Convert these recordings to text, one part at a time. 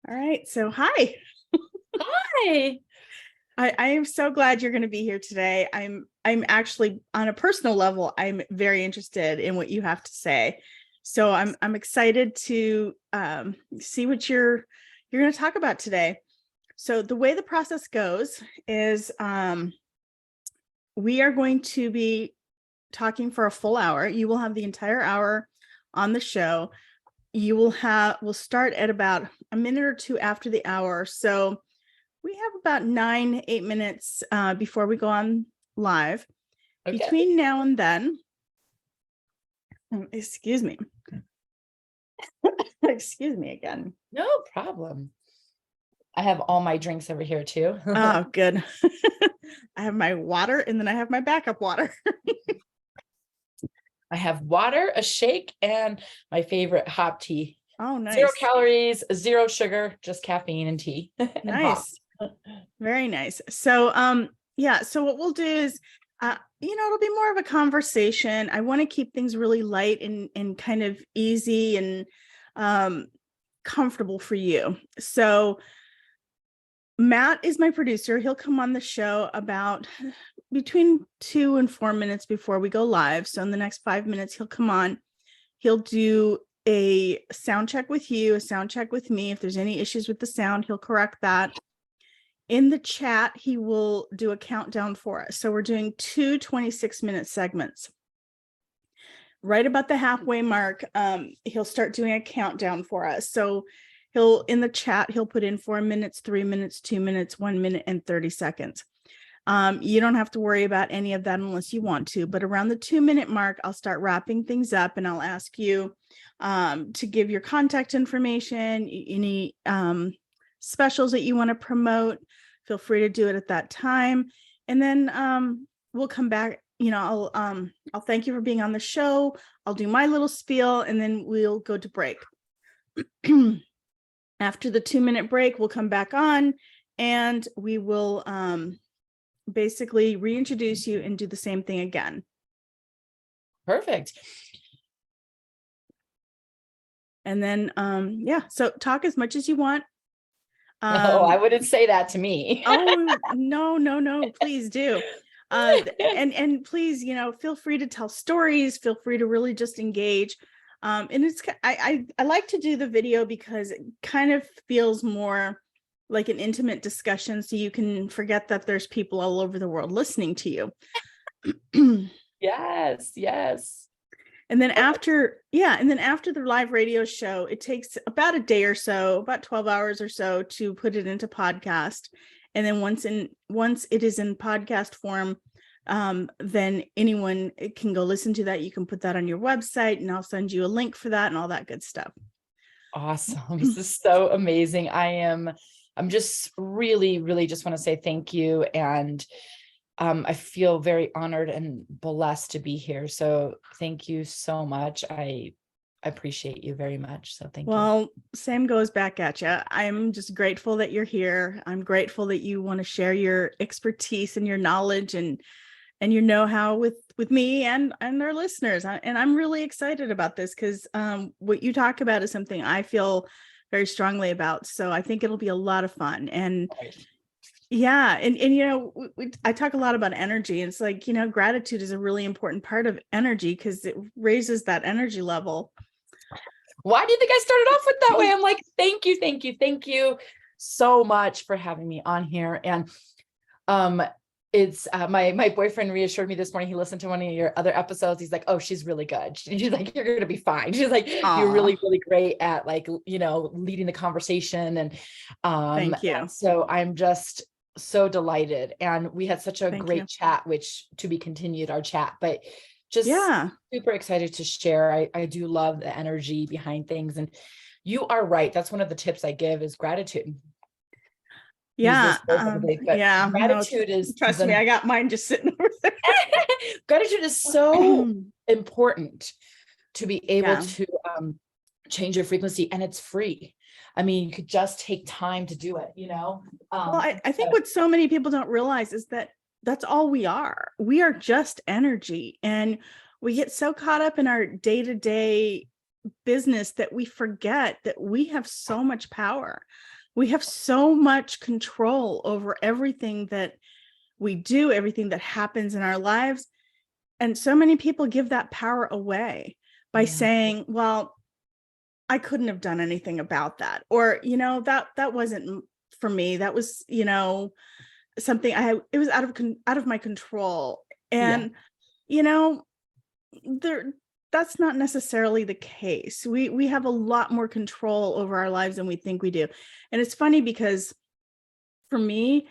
All right. So hi. Hi. I am so glad you're going to be here today. I'm actually on a personal level, I'm very interested in what you have to say. So I'm excited to see what you're going to talk about today. So the way the process goes is we are going to be talking for a full hour. You will have the entire hour on the show. We'll start at about a minute or two after the hour. So we have about 8 minutes before we go on live. Okay. Between now and then, excuse me. Excuse me again. No problem. I have all my drinks over here too. Oh, good. I have my water and then I have my backup water. I have water, a shake, and my favorite hop tea. Oh, nice. 0 calories, 0 sugar, just caffeine and tea. And nice. Very nice. So, so what we'll do is, it'll be more of a conversation. I want to keep things really light and kind of easy and comfortable for you. So Matt is my producer. He'll come on the show about between 2 and 4 minutes before we go live. So in the next 5 minutes, he'll come on. He'll do a sound check with you, a sound check with me. If there's any issues with the sound, he'll correct that. In the chat, he will do a countdown for us. So we're doing 2 26-minute segments. Right about the halfway mark, he'll start doing a countdown for us. So in the chat, he'll put in 4 minutes, 3 minutes, 2 minutes, 1 minute, and 30 seconds. You don't have to worry about any of that unless you want to, but around the 2-minute mark, I'll start wrapping things up and I'll ask you to give your contact information, any specials that you want to promote. Feel free to do it at that time. And then we'll come back. I'll thank you for being on the show. I'll do my little spiel and then we'll go to break. After the 2-minute break, we'll come back on and we will basically reintroduce you and do the same thing again. Perfect. And then, so talk as much as you want. No, I wouldn't say that to me. Oh, no, please do. And please, feel free to tell stories, feel free to really just engage. And I like to do the video because it kind of feels more like an intimate discussion. So you can forget that there's people all over the world listening to you. Yes. And then after the live radio show, it takes about a day or so, about 12 hours or so to put it into podcast. And then once it is in podcast form, then anyone can go listen to that. You can put that on your website and I'll send you a link for that and all that good stuff. Awesome. This is so amazing. I'm just really just want to say thank you. And I feel very honored and blessed to be here. So thank you so much. I appreciate you very much. So thank you. Well, same goes back at you. I'm just grateful that you're here. I'm grateful that you want to share your expertise and your knowledge and your know-how with me and our listeners. And I'm really excited about this because what you talk about is something I feel very strongly about. So I think it'll be a lot of fun. And yeah. And I talk a lot about energy. And it's like, gratitude is a really important part of energy because it raises that energy level. Why do you think I started off with that way? I'm like, thank you so much for having me on here. And it's my boyfriend reassured me this morning. He listened to one of your other episodes. He's like, oh, she's really good. She's like, you're going to be fine. She's like, Aww. You're really great at leading the conversation. And thank you. So I'm just so delighted. And we had such a great chat, which to be continued our chat, but just super excited to share. I do love the energy behind things. And you are right. That's one of the tips I give is gratitude. Yeah. Gratitude is, trust me, I got mine just sitting over there. Gratitude is so important to be able to change your frequency, and it's free. I mean, you could just take time to do it, Well, I think what so many people don't realize is that that's all we are. We are just energy. And we get so caught up in our day-to-day business that we forget that we have so much power. We have so much control over everything that we do, everything that happens in our lives. And so many people give that power away by saying, well, I couldn't have done anything about that. Or, that wasn't for me. That was, something it was out of my control. And, there, that's not necessarily the case. We have a lot more control over our lives than we think we do. And it's funny because for me,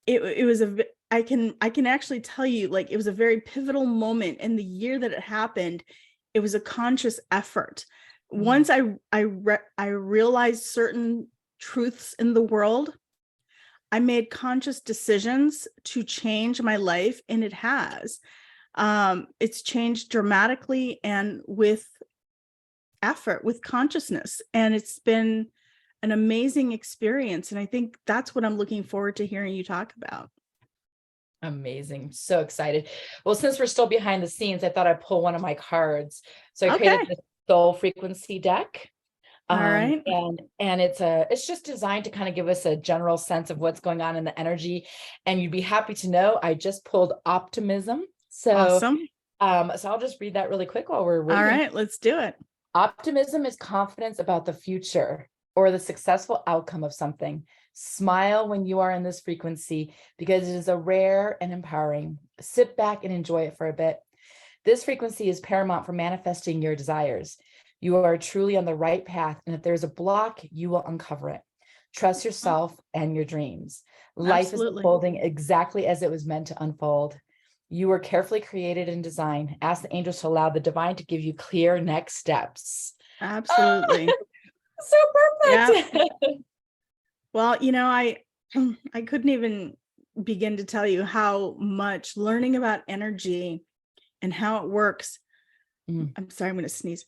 it was I can actually tell you, like, it was a very pivotal moment in the year that it happened. It was a conscious effort. Once I realized certain truths in the world, I made conscious decisions to change my life, and it has. It's changed dramatically and with effort, with consciousness, and it's been an amazing experience. And I think that's what I'm looking forward to hearing you talk about. Amazing. So excited. Well, since we're still behind the scenes, I thought I'd pull one of my cards. So I created this soul frequency deck. All right. And it's just designed to kind of give us a general sense of what's going on in the energy. And you'd be happy to know I just pulled optimism. So, awesome. So I'll just read that really quick while we're waiting. All right, let's do it. Optimism is confidence about the future or the successful outcome of something. Smile when you are in this frequency because it is a rare and empowering. Sit back and enjoy it for a bit. This frequency is paramount for manifesting your desires. You are truly on the right path, and if there's a block, you will uncover it. Trust yourself and your dreams. Life is unfolding exactly as it was meant to unfold. You were carefully created and designed. Ask the angels to allow the divine to give you clear next steps. Absolutely. So perfect. Yeah. Well, I couldn't even begin to tell you how much learning about energy and how it works. I'm sorry, I'm going to sneeze.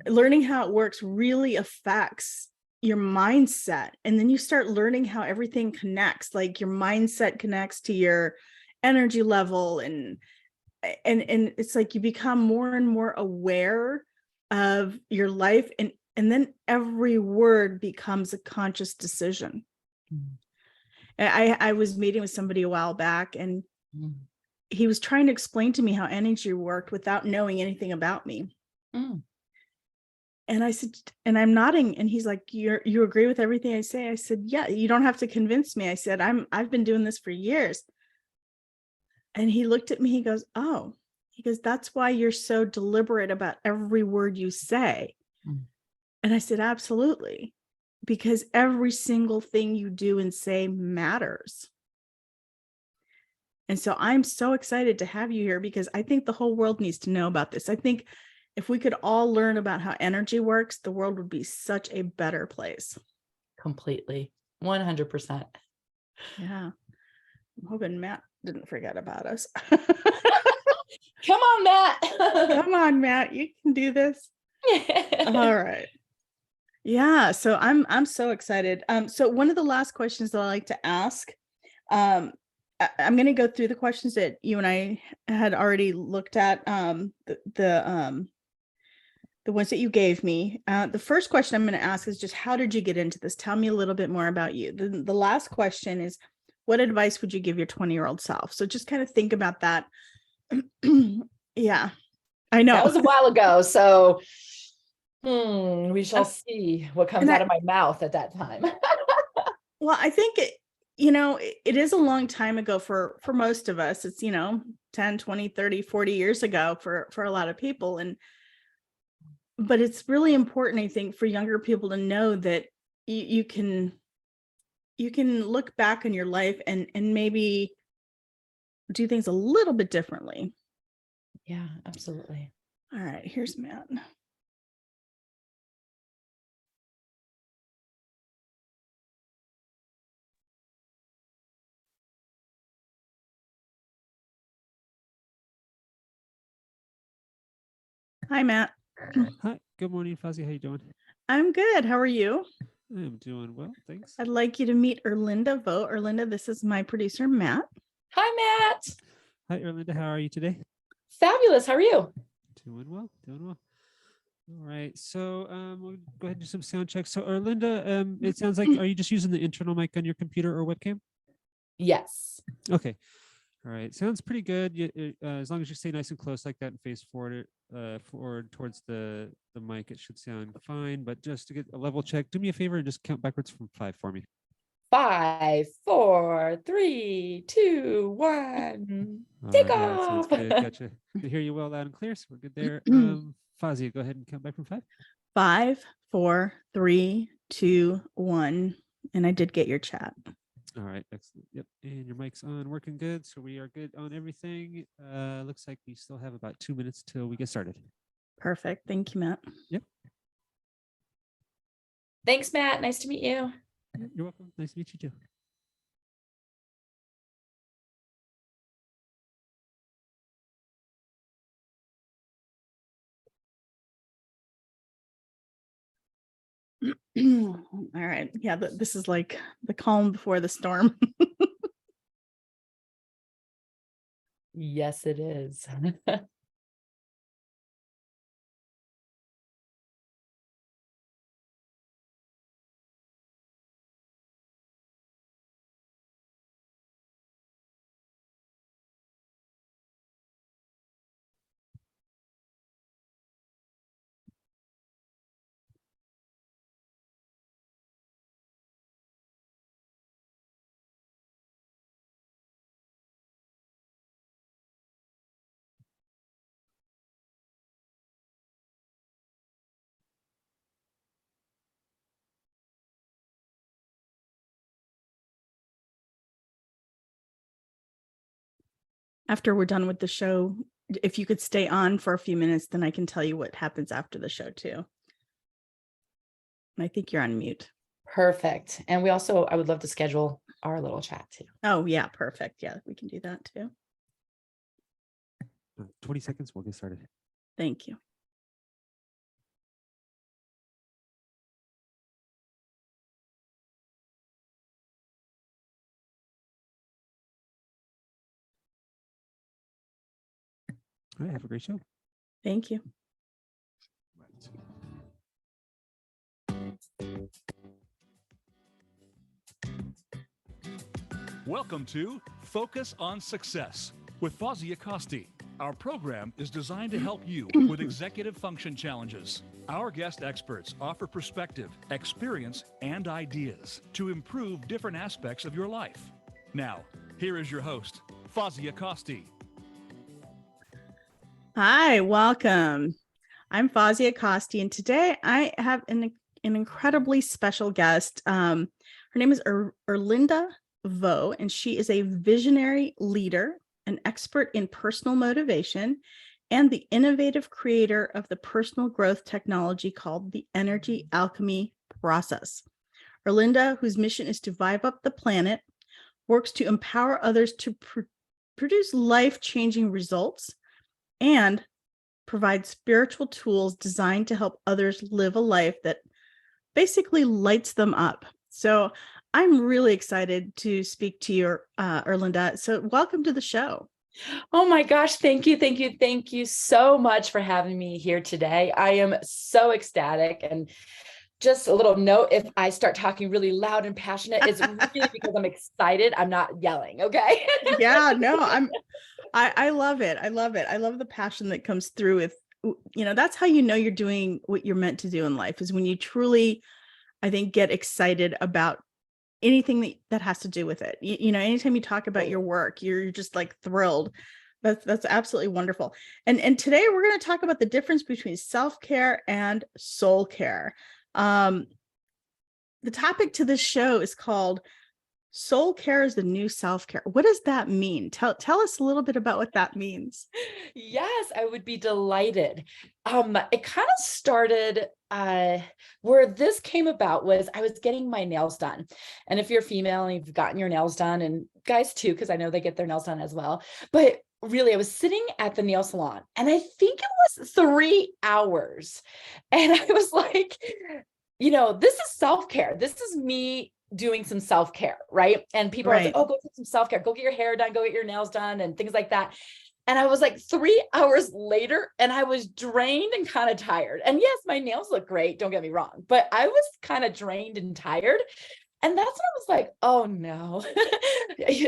Learning how it works really affects your mindset. And then you start learning how everything connects, like your mindset connects to your energy level. And it's like you become more and more aware of your life. And then every word becomes a conscious decision. I was meeting with somebody a while back, and he was trying to explain to me how energy worked without knowing anything about me. And I said, and I'm nodding, and he's like, you agree with everything I say? I said, yeah, you don't have to convince me. I said, I've been doing this for years. And he looked at me, he goes, oh, that's why you're so deliberate about every word you say. And I said, absolutely, because every single thing you do and say matters. And so I'm so excited to have you here because I think the whole world needs to know about this. I think if we could all learn about how energy works, the world would be such a better place. Completely. 100%. Yeah. I'm hoping Matt didn't forget about us. Come on, Matt. Come on, Matt. You can do this. All right. Yeah. So I'm so excited. So one of the last questions that I like to ask, I'm going to go through the questions that you and I had already looked at, the ones that you gave me. The first question I'm going to ask is just, how did you get into this? Tell me a little bit more about you. The last question is, what advice would you give your 20-year-old self? So just kind of think about that. Yeah, I know. That was a while ago. So we shall see what comes out of my mouth at that time. Well, I think it is a long time ago for most of us. It's, 10, 20, 30, 40 years ago for a lot of people. But it's really important, I think, for younger people to know that you can look back on your life and maybe do things a little bit differently. Yeah, absolutely. All right, here's Matt. Hi, Matt. Hi, good morning, Fuzzy. How you doing? I'm good. How are you? I'm doing well, thanks. I'd like you to meet Erlinda Vogt. Erlinda, this is my producer, Matt. Hi, Matt. Hi, Erlinda. How are you today? Fabulous. How are you? Doing well, doing well. All right, so we'll go ahead and do some sound checks. So Erlinda, it sounds like, are you just using the internal mic on your computer or webcam? Yes. Okay. All right, sounds pretty good. As long as you stay nice and close like that and face forward, forward towards the mic, it should sound fine. But just to get a level check, do me a favor and just count backwards from 5 for me. 5, 4, 3, 2, 1. Take Yeah, that sounds off. good. Gotcha. I hear you well, loud and clear, so we're good there. Fazia, go ahead and count back from 5. 5, 4, 3, 2, 1. And I did get your chat. All right, excellent. Yep, and your mic's on, working good. So we are good on everything. Looks like we still have about 2 minutes till we get started. Perfect. Thank you, Matt. Yep. Thanks, Matt. Nice to meet you. You're welcome. Nice to meet you too. All right. Yeah, this is like the calm before the storm. Yes, it is. After we're done with the show, if you could stay on for a few minutes, then I can tell you what happens after the show too. And I think you're on mute. Perfect. And I would love to schedule our little chat too. Oh, yeah, perfect. Yeah, we can do that too. 20 seconds, we'll get started. Thank you. All right, have a great show. Thank you. Welcome to Focus on Success with Fazia Costi. Our program is designed to help you with executive function challenges. Our guest experts offer perspective, experience, and ideas to improve different aspects of your life. Now, here is your host, Fazia Costi. Hi, welcome. I'm Fazia Costi, and today I have an incredibly special guest. Her name is Erlinda Vo, and she is a visionary leader, an expert in personal motivation, and the innovative creator of the personal growth technology called the Energy Alchemy Process. Erlinda, whose mission is to vibe up the planet, works to empower others to produce life-changing results and provide spiritual tools designed to help others live a life that basically lights them up. So I'm really excited to speak to you, Erlinda. So welcome to the show. Oh my gosh. Thank you. Thank you. Thank you so much for having me here today. I am so ecstatic. And just a little note, if I start talking really loud and passionate, it's really because I'm excited. I'm not yelling. Okay. Yeah, no, I love it. I love it. I love the passion that comes through with, that's how you know you're doing what you're meant to do in life, is when you truly, I think, get excited about anything that has to do with it. Anytime you talk about your work, you're just like thrilled. That's absolutely wonderful. And today we're going to talk about the difference between self-care and soul care. The topic to this show is called Soul Care is the New Self-Care. What does that mean? Tell us a little bit about what that means. Yes, I would be delighted. It kind of started where this came about was I was getting my nails done. And if you're female and you've gotten your nails done, and guys too, because I know they get their nails done as well. But really, I was sitting at the nail salon and I think it was 3 hours. And I was like, this is self-care. This is me doing some self-care, right? And people are like, oh, go get some self-care, go get your hair done, go get your nails done, and things like that. And I was like 3 hours later and I was drained and kind of tired. And yes, my nails look great. Don't get me wrong, but I was kind of drained and tired. And that's when I was like, oh no,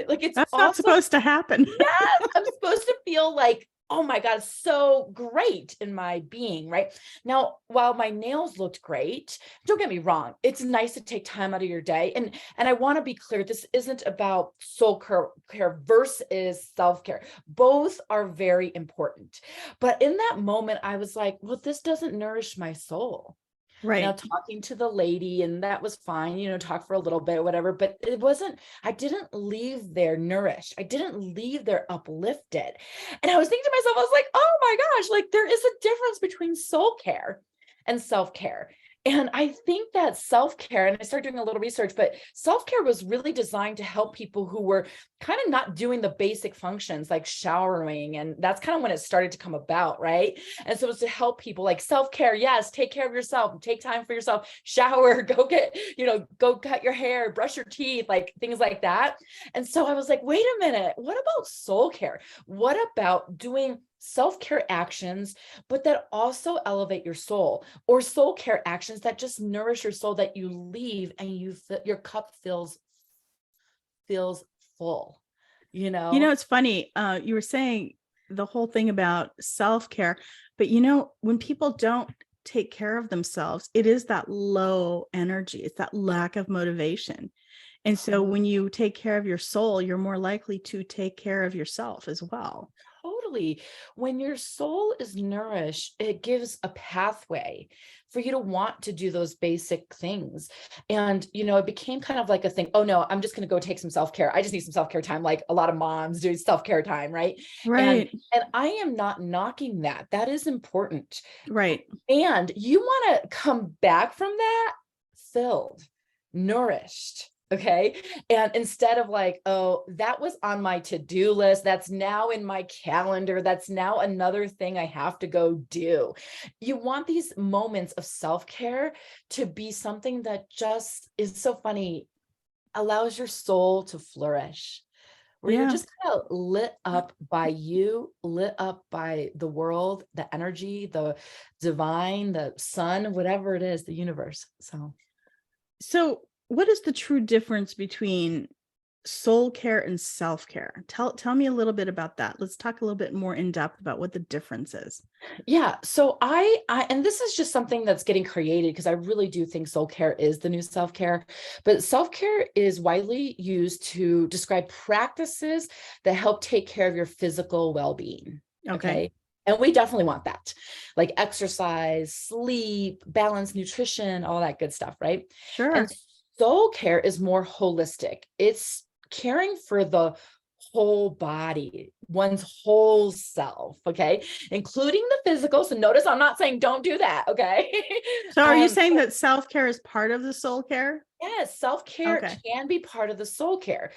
like it's That's not also, supposed to happen. yes, I'm supposed to feel like, oh my God, so great in my being, right? Now, while my nails looked great, don't get me wrong, it's nice to take time out of your day. And I want to be clear, this isn't about soul care versus self-care. Both are very important. But in that moment, I was like, well, this doesn't nourish my soul. Now Right. talking to the lady, and that was fine, talk for a little bit, whatever, but it wasn't, I didn't leave there nourished. I didn't leave there uplifted. And I was thinking to myself, I was like, oh my gosh, like there is a difference between soul care and self-care. And I think that self-care, and I started doing a little research, but self-care was really designed to help people who were kind of not doing the basic functions like showering. And that's kind of when it started to come about, right? And so it was to help people like self-care. Yes, take care of yourself, take time for yourself, shower, go get, go cut your hair, brush your teeth, like things like that. And so I was like, wait a minute, what about soul care? What about doing self-care actions, but that also elevate your soul, or soul care actions that just nourish your soul, that you leave and your cup feels full, It's funny. You were saying the whole thing about self-care, but when people don't take care of themselves, it is that low energy. It's that lack of motivation. And so when you take care of your soul, you're more likely to take care of yourself as well. Totally. When your soul is nourished, it gives a pathway for you to want to do those basic things. And, it became kind of like a thing. Oh no, I'm just going to go take some self-care. I just need some self-care time. Like a lot of moms do self-care time. Right. Right. And I am not knocking that. That is important. Right. And you want to come back from that filled, nourished. Okay. And instead of like, oh, that was on my to-do list, that's now in my calendar, that's now another thing I have to go do. You want these moments of self-care to be something that just is so funny, allows your soul to flourish, where you're just kind of lit up by you, lit up by the world, the energy, the divine, the sun, whatever it is, the universe. So what is the true difference between soul care and self-care? Tell me a little bit about that. Let's talk a little bit more in depth about what the difference is. Yeah. So I and this is just something that's getting created, because I really do think soul care is the new self-care, but self-care is widely used to describe practices that help take care of your physical well-being. Okay. And we definitely want that, like exercise, sleep, balanced nutrition, all that good stuff. Right. Sure. And soul care is more holistic. It's caring for the whole body, one's whole self, okay, including the physical. So notice I'm not saying don't do that, okay? So are you saying that self-care is part of the soul care? Yes, self-care can be part of the soul care.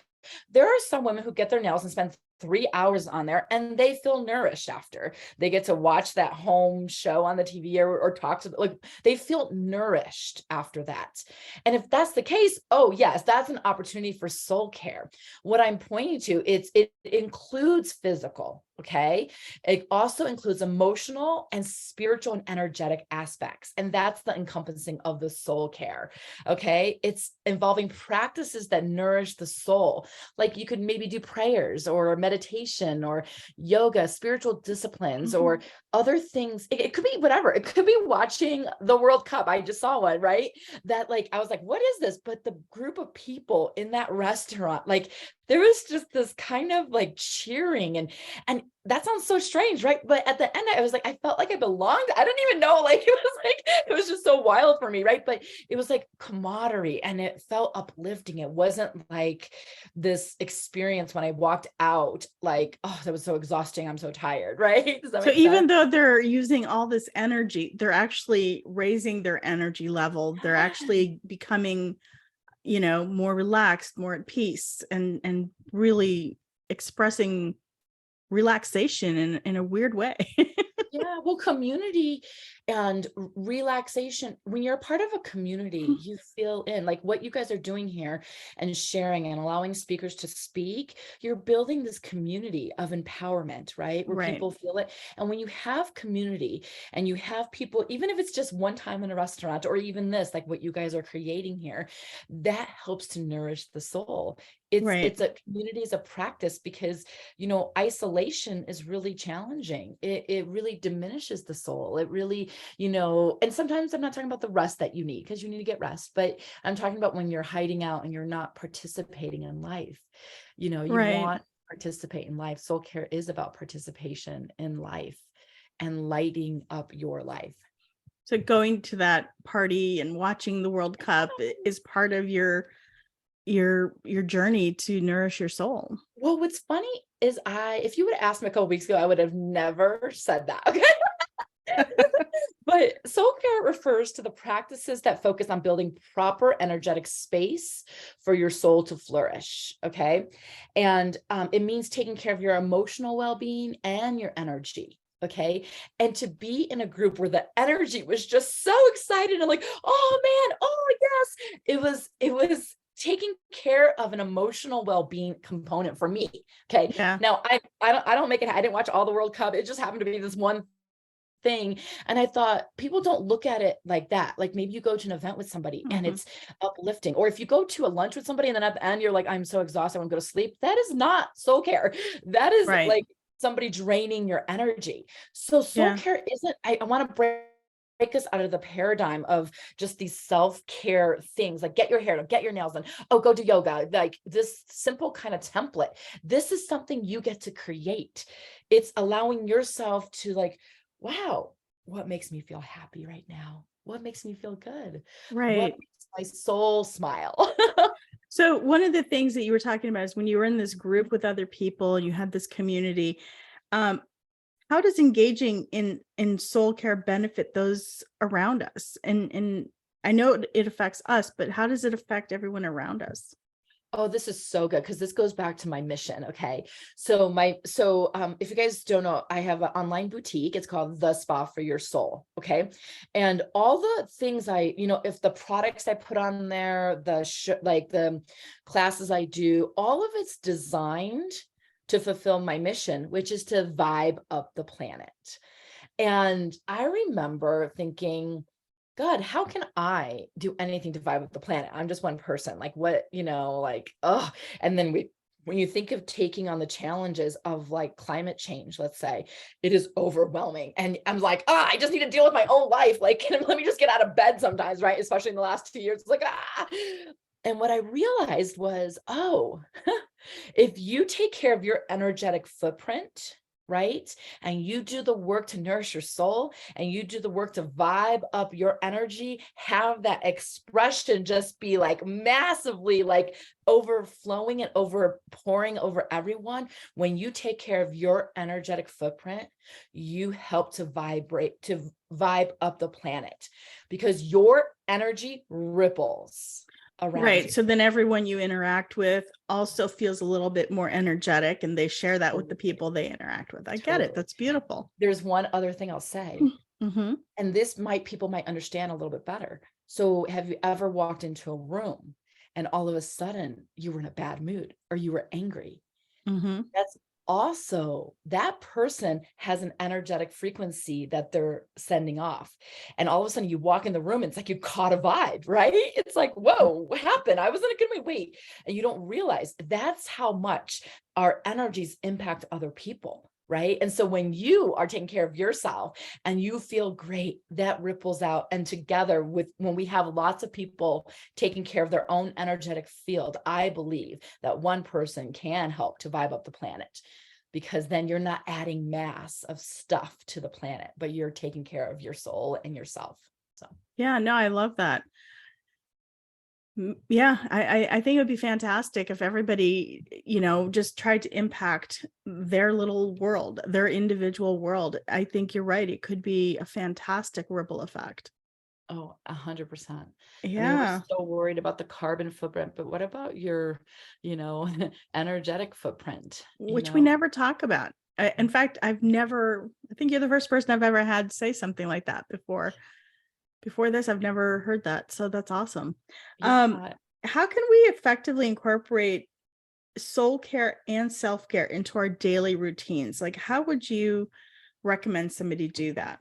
There are some women who get their nails and spend 3 hours on there and they feel nourished after. They get to watch that home show on the TV or talk to, like, they feel nourished after that. And if that's the case, oh yes, that's an opportunity for soul care. What I'm pointing to, it includes physical, okay? It also includes emotional and spiritual and energetic aspects. And that's the encompassing of the soul care, okay? It's involving practices that nourish the soul. Like you could maybe do prayers or meditation or yoga, spiritual disciplines, or other things. It could be whatever. It could be watching the World Cup. I just saw one, right? That like, I was like, what is this? But the group of people in that restaurant, like there was just this kind of like cheering and that sounds so strange, right? But at the end, I was like, I felt like I belonged. I don't even know, like it was just so wild for me, right? But it was like camaraderie and it felt uplifting. It wasn't like this experience when I walked out, like, oh, that was so exhausting. I'm so tired, right? So even though they're using all this energy, they're actually raising their energy level. They're actually becoming, more relaxed, more at peace, and really expressing relaxation in a weird way. Yeah, well, community and relaxation. When you're a part of a community, you feel in, like what you guys are doing here and sharing and allowing speakers to speak, you're building this community of empowerment, right? Where Right. people feel it. And when you have community and you have people, even if it's just one time in a restaurant or even this, like what you guys are creating here, that helps to nourish the soul. Right. It's a community, is a practice, because, you know, isolation is really challenging. It really diminishes the soul. It really, you know, and sometimes I'm not talking about the rest that you need, because you need to get rest, but I'm talking about when you're hiding out and you're not participating in life. You know, you Right. want to participate in life. Soul care is about participation in life and lighting up your life. So going to that party and watching the World Cup is part of your journey to nourish your soul. Well, what's funny is if you would have asked me a couple weeks ago, I would have never said that. Okay. But soul care refers to the practices that focus on building proper energetic space for your soul to flourish. Okay. And it means taking care of your emotional well-being and your energy. Okay. And to be in a group where the energy was just so excited and like, oh man, oh yes, it was taking care of an emotional well-being component for me. Okay. Yeah. Now I don't make it, I didn't watch all the World Cup. It just happened to be this one thing. And I thought people don't look at it like that. Like maybe you go to an event with somebody and it's uplifting, or if you go to a lunch with somebody and then at the end you're like, I'm so exhausted, I want to go to sleep. That is not soul care. That is Right. like somebody draining your energy. So soul care isn't, I want to break us out of the paradigm of just these self-care things, like get your hair done, get your nails done, oh, go do yoga, like this simple kind of template. This is something you get to create. It's allowing yourself to like, wow, what makes me feel happy right now? What makes me feel good? Right. What makes my soul smile? So one of the things that you were talking about is when you were in this group with other people and you had this community, how does engaging in soul care benefit those around us? And I know it affects us, but how does it affect everyone around us? Oh, this is so good, because this goes back to my mission. Okay. So if you guys don't know, I have an online boutique. It's called The Spa for Your Soul. Okay. And all the things if the products I put on there, like the classes I do, all of it's designed to fulfill my mission, which is to vibe up the planet. And I remember thinking, God, how can I do anything to vibe with the planet? I'm just one person. Like what, oh, and then when you think of taking on the challenges of like climate change, let's say, it is overwhelming. And I'm like, I just need to deal with my own life. Like, let me just get out of bed sometimes, right? Especially in the last 2 years. It's like, And what I realized was, if you take care of your energetic footprint, right? And you do the work to nourish your soul, and you do the work to vibe up your energy, have that expression just be like massively like overflowing and pouring over everyone. When you take care of your energetic footprint, you help to vibe up the planet, because your energy ripples around. Right. So then everyone you interact with also feels a little bit more energetic, and they share that with the people they interact with. I get it. That's beautiful. There's one other thing I'll say, and people might understand a little bit better. So have you ever walked into a room and all of a sudden you were in a bad mood or you were angry? That's also, that person has an energetic frequency that they're sending off. And all of a sudden you walk in the room and it's like you caught a vibe, right? It's like, whoa, what happened? I was in a good mood. Wait. And you don't realize that's how much our energies impact other people. Right. And so when you are taking care of yourself and you feel great, that ripples out. And together when we have lots of people taking care of their own energetic field, I believe that one person can help to vibe up the planet, because then you're not adding mass of stuff to the planet, but you're taking care of your soul and yourself. So, yeah, no, I love that. Yeah, I think it would be fantastic if everybody, just tried to impact their little world, their individual world. I think you're right. It could be a fantastic ripple effect. Oh, 100%. Yeah. We're so worried about the carbon footprint, but what about your, energetic footprint? Which we never talk about. In fact, I think you're the first person I've ever had say something like that before. Before this, I've never heard that. So that's awesome. Yeah. How can we effectively incorporate soul care and self-care into our daily routines? Like, how would you recommend somebody do that?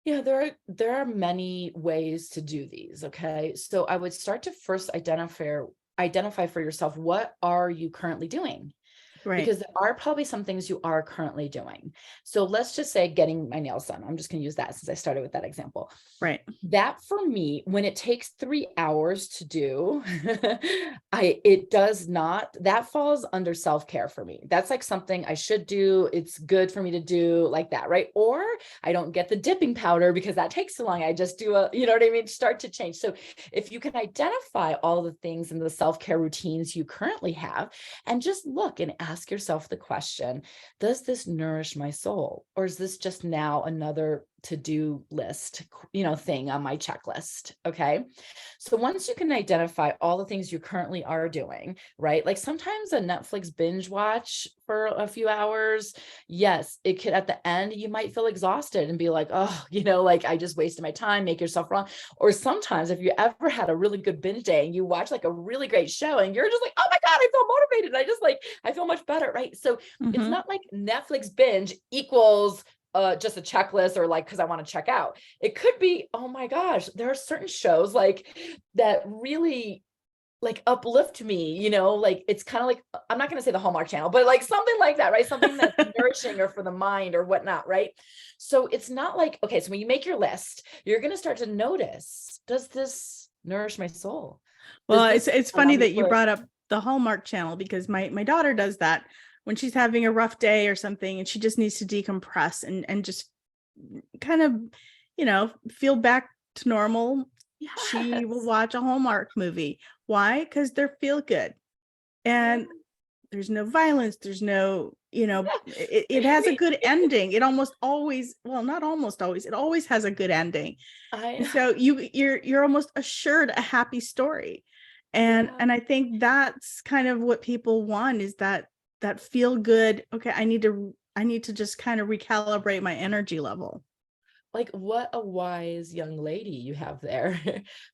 Yeah, there are many ways to do these. Okay. So I would start to first identify for yourself, what are you currently doing? Right. Because there are probably some things you are currently doing. So let's just say getting my nails done. I'm just going to use that since I started with that example. Right. That for me, when it takes 3 hours to do, that falls under self-care for me. That's like something I should do. It's good for me to do like that, right? Or I don't get the dipping powder because that takes so long. I just do you know what I mean? Start to change. So if you can identify all the things in the self-care routines you currently have, and just look and ask yourself the question, does this nourish my soul? Or is this just now another to-do list, thing on my checklist? Okay. So once you can identify all the things you currently are doing, right? Like sometimes a Netflix binge watch for a few hours, yes, it could, at the end, you might feel exhausted and be like, oh, like I just wasted my time, make yourself wrong. Or sometimes if you ever had a really good binge day and you watch like a really great show and you're just like, oh my God, I feel motivated. I feel much better, right? So it's not like Netflix binge equals just a checklist or like, because I want to check out. It could be, oh my gosh, there are certain shows like that really like uplift me, like it's kind of like, I'm not going to say the Hallmark Channel, but like something like that, right? Something that's nourishing or for the mind or whatnot, right? So it's not like, okay, so when you make your list, you're going to start to notice, does this nourish my soul? Well, it's funny that you brought up the Hallmark Channel, because my daughter does that when she's having a rough day or something and she just needs to decompress and just kind of, feel back to normal. Yes. She will watch a Hallmark movie. Why? Because they're feel good. And there's no violence. There's no, it has a good ending. It almost always, well, not almost always, it always has a good ending. And so you're almost assured a happy story. And I think that's kind of what people want, is that feel good. Okay, I need to just kind of recalibrate my energy level. Like, what a wise young lady you have there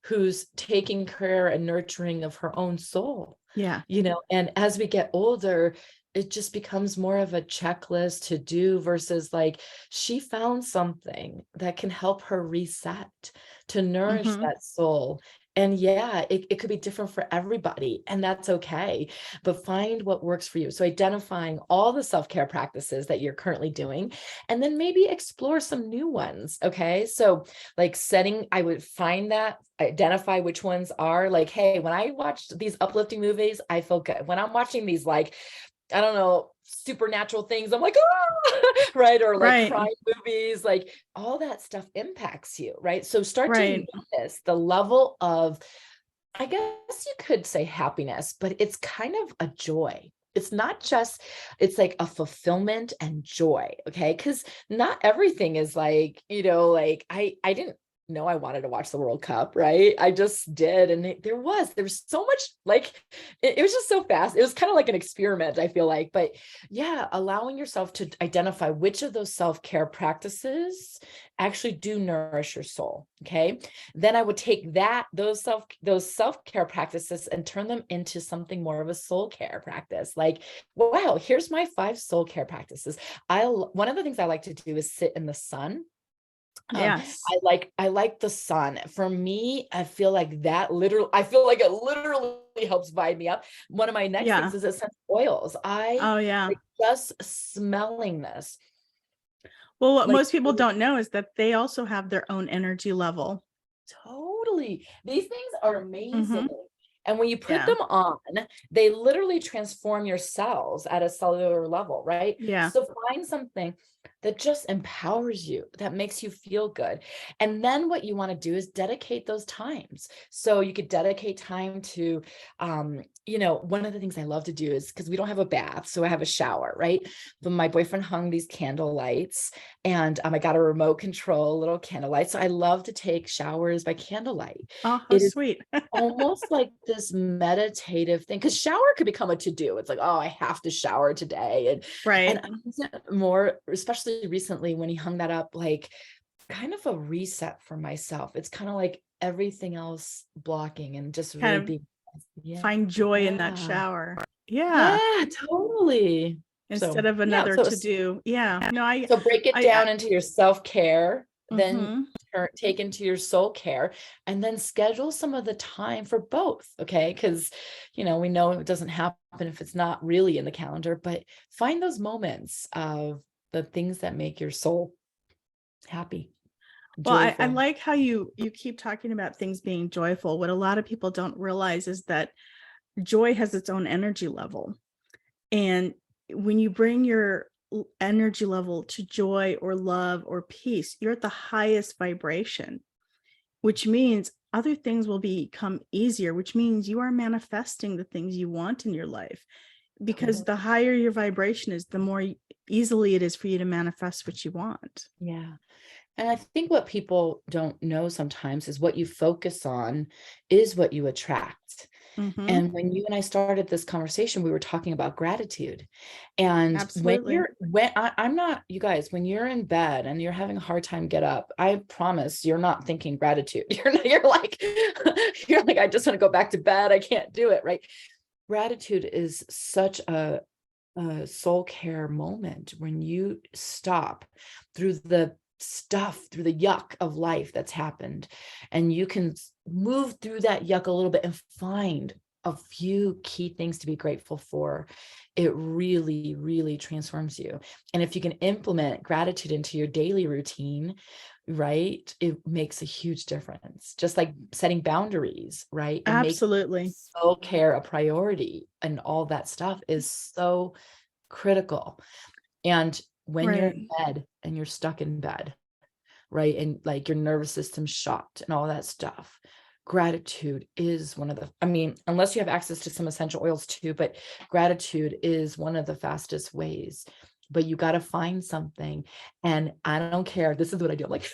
who's taking care and nurturing of her own soul. Yeah. And as we get older, it just becomes more of a checklist to do versus like she found something that can help her reset to nourish that soul. And yeah, it could be different for everybody, and that's okay. But find what works for you. So identifying all the self-care practices that you're currently doing, and then maybe explore some new ones. Okay. So like I would find that, identify which ones are like, hey, when I watched these uplifting movies, I feel good. When I'm watching these, like, I don't know, supernatural things, I'm like, oh, right. Or like crime movies, like all that stuff impacts you, right? So start to notice the level of, I guess you could say happiness, but it's kind of a joy. It's not just, it's like a fulfillment and joy. Okay. Because not everything is like, like I didn't know I wanted to watch the World Cup, right? I just did. And there was so much, like, it was just so fast. It was kind of like an experiment, I feel like. But yeah, allowing yourself to identify which of those self-care practices actually do nourish your soul. Okay. Then I would take those self-care practices and turn them into something more of a soul care practice. Like, wow, here's my 5 soul care practices. One of the things I like to do is sit in the sun. Yes. I like the sun. For me, I feel like it literally helps vibe me up. One of my next things is essential oils. Like just smelling this. Well, what most people don't know is that they also have their own energy level. Totally. These things are amazing. And when you put them on, they literally transform your cells at a cellular level, right? Yeah. So find something that just empowers you, that makes you feel good. And then what you want to do is dedicate those times. So you could dedicate time to one of the things I love to do is, because we don't have a bath, so I have a shower, right? But my boyfriend hung these candle lights, and I got a remote control little candlelight. So I love to take showers by candlelight. Oh, how It is sweet. almost like this meditative thing, because shower could become a to-do. It's like, oh, I have to shower today. And Right. I use it more, especially recently when he hung that up, like kind of a reset for myself. It's kind of like everything else blocking and just Kind really of being, yeah, find joy in that yeah, shower. Yeah. yeah, totally. Instead So of yeah, another to do. Yeah. No, so break it I down into your self-care, then mhm. take into your soul care, and then schedule some of the time for both. Okay. Because, we know it doesn't happen if it's not really in the calendar, but find those moments of the things that make your soul happy, Well, I joyful. like how you keep talking about things being joyful. What a lot of people don't realize is that joy has its own energy level. And when you bring your energy level to joy or love or peace, you're at the highest vibration, which means other things will become easier, which means you are manifesting the things you want in your life. Because the higher your vibration is, the more easily it is for you to manifest what you want. Yeah. And I think what people don't know sometimes is what you focus on is what you attract. Mm-hmm. And when you and I started this conversation, we were talking about gratitude. And Absolutely. I'm not, you guys, when you're in bed and you're having a hard time get up, I promise you're not thinking gratitude. You're like, I just want to go back to bed. I can't do it. Right. Gratitude is such a soul care moment when you stop through the yuck of life that's happened, and you can move through that yuck a little bit and find a few key things to be grateful for. It really, really transforms you. And if you can implement gratitude into your daily routine, right, it makes a huge difference. Just like setting boundaries, right? And Absolutely. self-care a priority, and all that stuff is so critical. And when you're in bed and you're stuck in bed, right, and like your nervous system's shocked and all that stuff, gratitude is one of the, unless you have access to some essential oils too, but gratitude is one of the fastest ways. But you got to find something. And I don't care, this is what I do. I'm like,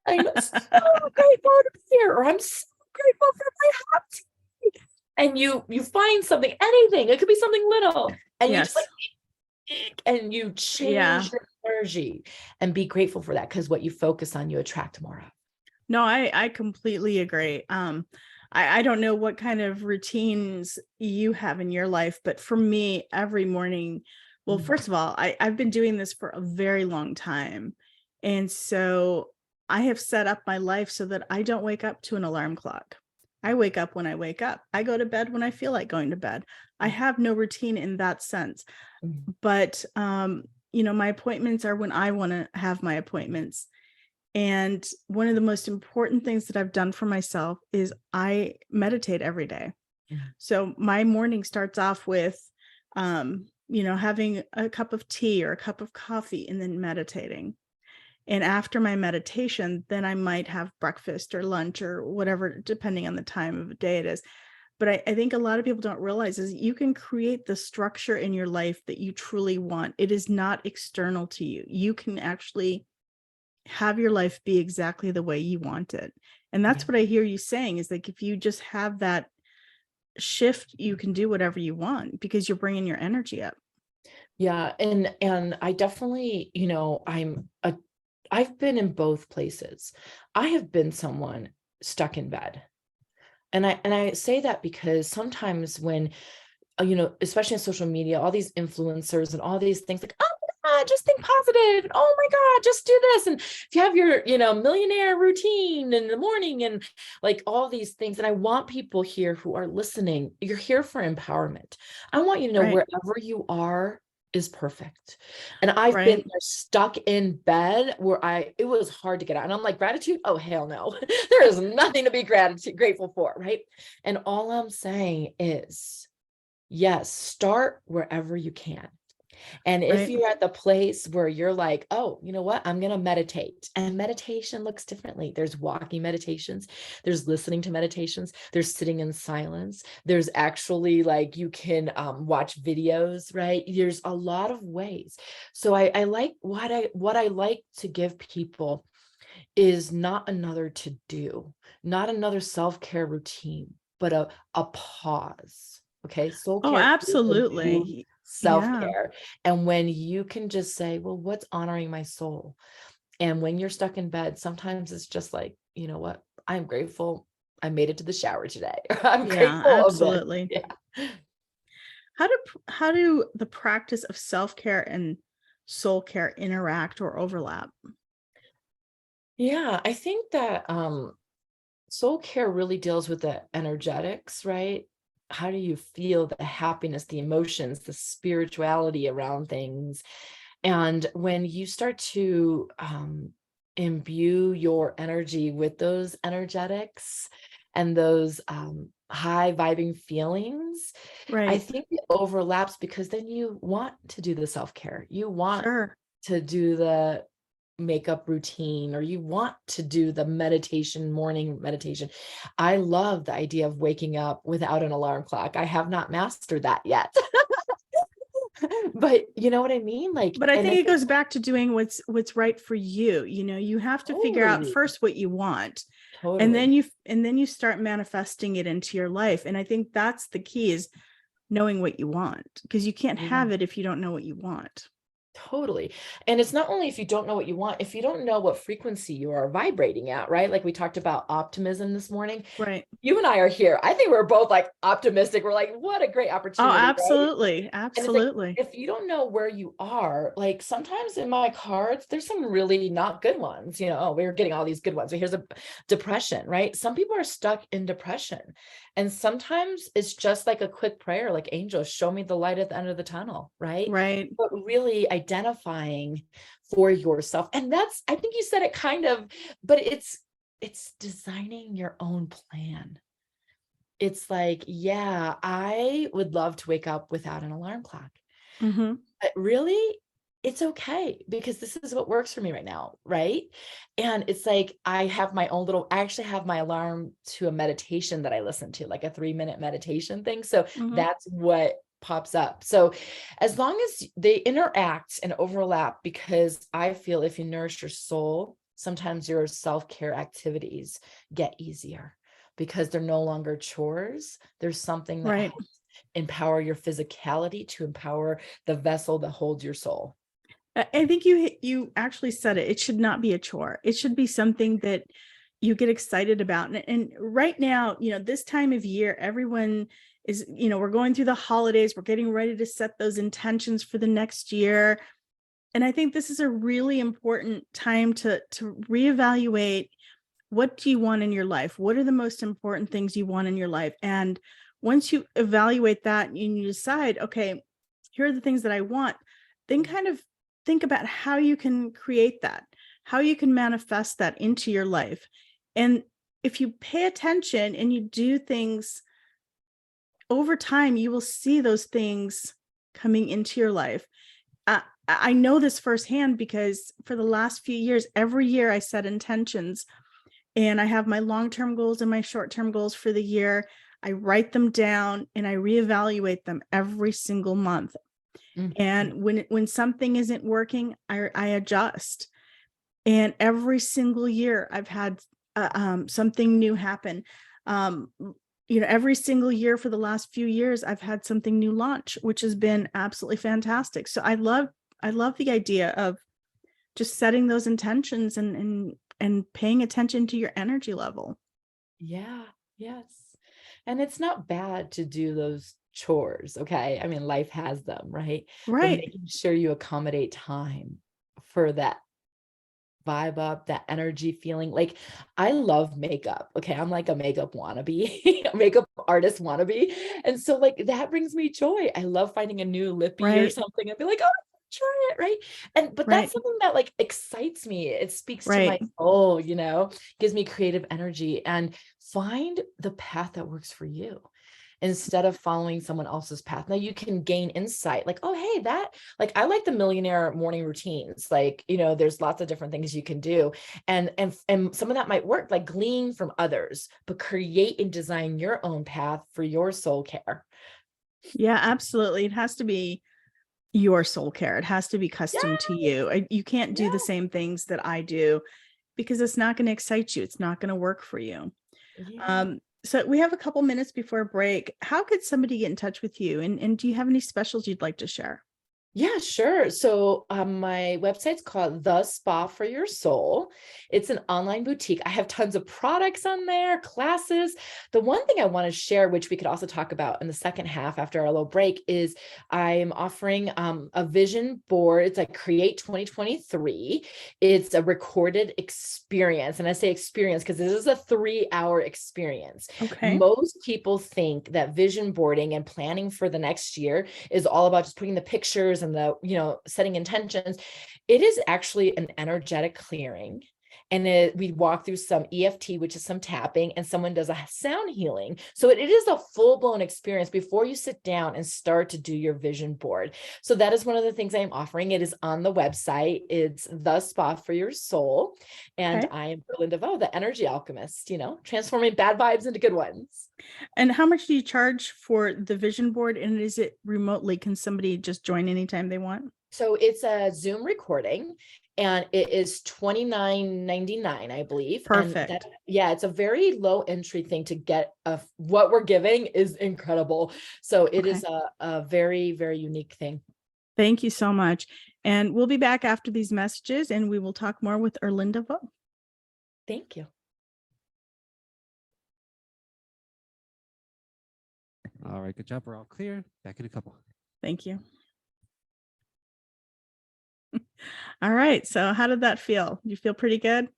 I'm so grateful to be here, or I'm so grateful for my hot tea. And you find something, anything, it could be something little, and you just like, and you change your energy and be grateful for that, because what you focus on, you attract more of. No, I completely agree. I don't know what kind of routines you have in your life, but for me, every morning, well, first of all, I've been doing this for a very long time. And so I have set up my life so that I don't wake up to an alarm clock. I wake up when I wake up. I go to bed when I feel like going to bed. I have no routine in that sense. But, my appointments are when I want to have my appointments. And one of the most important things that I've done for myself is I meditate every day. So my morning starts off with, having a cup of tea or a cup of coffee and then meditating. And after my meditation, then I might have breakfast or lunch or whatever, depending on the time of the day it is. But I think a lot of people don't realize is you can create the structure in your life that you truly want. It is not external to you. You can actually have your life be exactly the way you want it. And that's what I hear you saying is like, if you just have that shift, you can do whatever you want because you're bringing your energy up. Yeah. And I definitely, I've been in both places. I have been someone stuck in bed. And I say that because sometimes when, especially on social media, all these influencers and all these things like, oh my God, just think positive. And, oh my God, just do this. And if you have your, millionaire routine in the morning and like all these things. And I want people here who are listening, you're here for empowerment. I want you to know wherever you are is perfect. And I've been there stuck in bed where it was hard to get out. And I'm like, gratitude? Oh, hell no. There is nothing to be grateful for, right? And all I'm saying is, yes, start wherever you can. And if Right. you're at the place where you're like, oh, you know what, I'm going to meditate, and meditation looks differently. There's walking meditations, there's listening to meditations, there's sitting in silence, there's actually like you can watch videos, right? There's a lot of ways. So I like what I like to give people is not another to do, not another self-care routine, but a pause. Okay. Soul Oh, care is a new absolutely. Yeah. self-care. And when you can just say, well, what's honoring my soul? And when you're stuck in bed, sometimes it's just like, you know what? I'm grateful I made it to the shower today. I'm Yeah, grateful of this. absolutely. Yeah. How do the practice of self-care and soul care interact or overlap? Yeah. I think that soul care really deals with the energetics, right? How do you feel the happiness, the emotions, the spirituality around things? And when you start to imbue your energy with those energetics and those high vibing feelings, I Right. think it overlaps, because then you want to do the self-care. You want Sure. to do the makeup routine, or you want to do the meditation, morning meditation. I love the idea of waking up without an alarm clock. I have not mastered that yet. But you know what I mean? Like, But I and think I it think goes back to doing what's right for you. You have to figure out totally, first what you want, and totally. then you start manifesting it into your life. And I think that's the key, is knowing what you want, because you can't Yeah. have it if you don't know what you want. Totally. And it's not only if you don't know what you want, if you don't know what frequency you are vibrating at, right? Like we talked about optimism this morning. Right. You and I are here. I think we're both like optimistic. We're like, what a great Oh, opportunity, right? absolutely. And it's like, Absolutely. if you don't know where you are, like sometimes in my cards, there's some really not good ones. Oh, we're getting all these good ones. So here's a depression, right? Some people are stuck in depression. And sometimes it's just like a quick prayer, like angels, show me the light at the end of the tunnel, right? Right. But really identifying for yourself. And that's, I think you said it kind of, but it's designing your own plan. It's like, yeah, I would love to wake up without an alarm clock, Hmm. but really, it's okay, because this is what works for me right now, right? And it's like, I actually have my alarm to a meditation that I listen to, like a 3-minute meditation thing. So Hmm. that's what pops up. So as long as they interact and overlap, because I feel if you nourish your soul, sometimes your self-care activities get easier, because they're no longer chores. There's something that Right. helps empower your physicality to empower the vessel that holds your soul. I think you actually said it. It should not be a chore. It should be something that you get excited about. And right now, this time of year, everyone is, we're going through the holidays. We're getting ready to set those intentions for the next year. And I think this is a really important time to reevaluate, what do you want in your life? What are the most important things you want in your life? And once you evaluate that and you decide, okay, here are the things that I want, then kind of think about how you can create that, how you can manifest that into your life. And if you pay attention and you do things over time, you will see those things coming into your life. I know this firsthand, because for the last few years, every year I set intentions, and I have my long-term goals and my short-term goals for the year. I write them down and I reevaluate them every single month. Mhm. And when something isn't working, I adjust. And every single year I've had something new happen. Every single year for the last few years, I've had something new launch, which has been absolutely fantastic. So I love the idea of just setting those intentions and paying attention to your energy level. Yeah, yes. And it's not bad to do those chores, okay? I mean, life has them, right? But Right. making sure you accommodate time for that vibe up, that energy feeling. Like, I love makeup. Okay. I'm like a makeup wannabe, a makeup artist wannabe. And so like that brings me joy. I love finding a new lippy or Right. something and be like, oh, try it. Right. But that's Right. something that like excites me. It speaks to my Right. soul, gives me creative energy, and find the path that works for you. instead of following someone else's path. Now you can gain insight like, oh, hey, like, I like the millionaire morning routines. Like, there's lots of different things you can do. And some of that might work, like glean from others, but create and design your own path for your soul care. Yeah, absolutely. It has to be your soul care. It has to be custom to you. You can't do the same things that I do because it's not going to excite you. It's not going to work for you. Yeah. So we have a couple minutes before break. How could somebody get in touch with you? And do you have any specials you'd like to share? Yeah, sure. So my website's called The Spa for Your Soul. It's an online boutique. I have tons of products on there, classes. The one thing I want to share, which we could also talk about in the second half after our little break, is I'm offering a vision board. It's like Create 2023. It's a recorded experience. And I say experience because this is a 3-hour experience. Okay. Most people think that vision boarding and planning for the next year is all about just putting the pictures and the, setting intentions. It is actually an energetic clearing. And we walk through some EFT, which is some tapping, and someone does a sound healing. So it is a full-blown experience before you sit down and start to do your vision board. So that is one of the things I'm offering. It is on the website. It's The Spa for Your Soul. And I am Erlinda, the Energy Alchemist, transforming bad vibes into good ones. And how much do you charge for the vision board? And is it remotely? Can somebody just join anytime they want? So it's a Zoom recording and it is $29.99, I believe. Perfect. And it's a very low entry thing to get. What we're giving is incredible. So it is a very, very unique thing. Thank you so much. And we'll be back after these messages and we will talk more with Erlinda Vo. Thank you. All right, good job. We're all clear. Back in a couple. Thank you. All right. So how did that feel? You feel pretty good?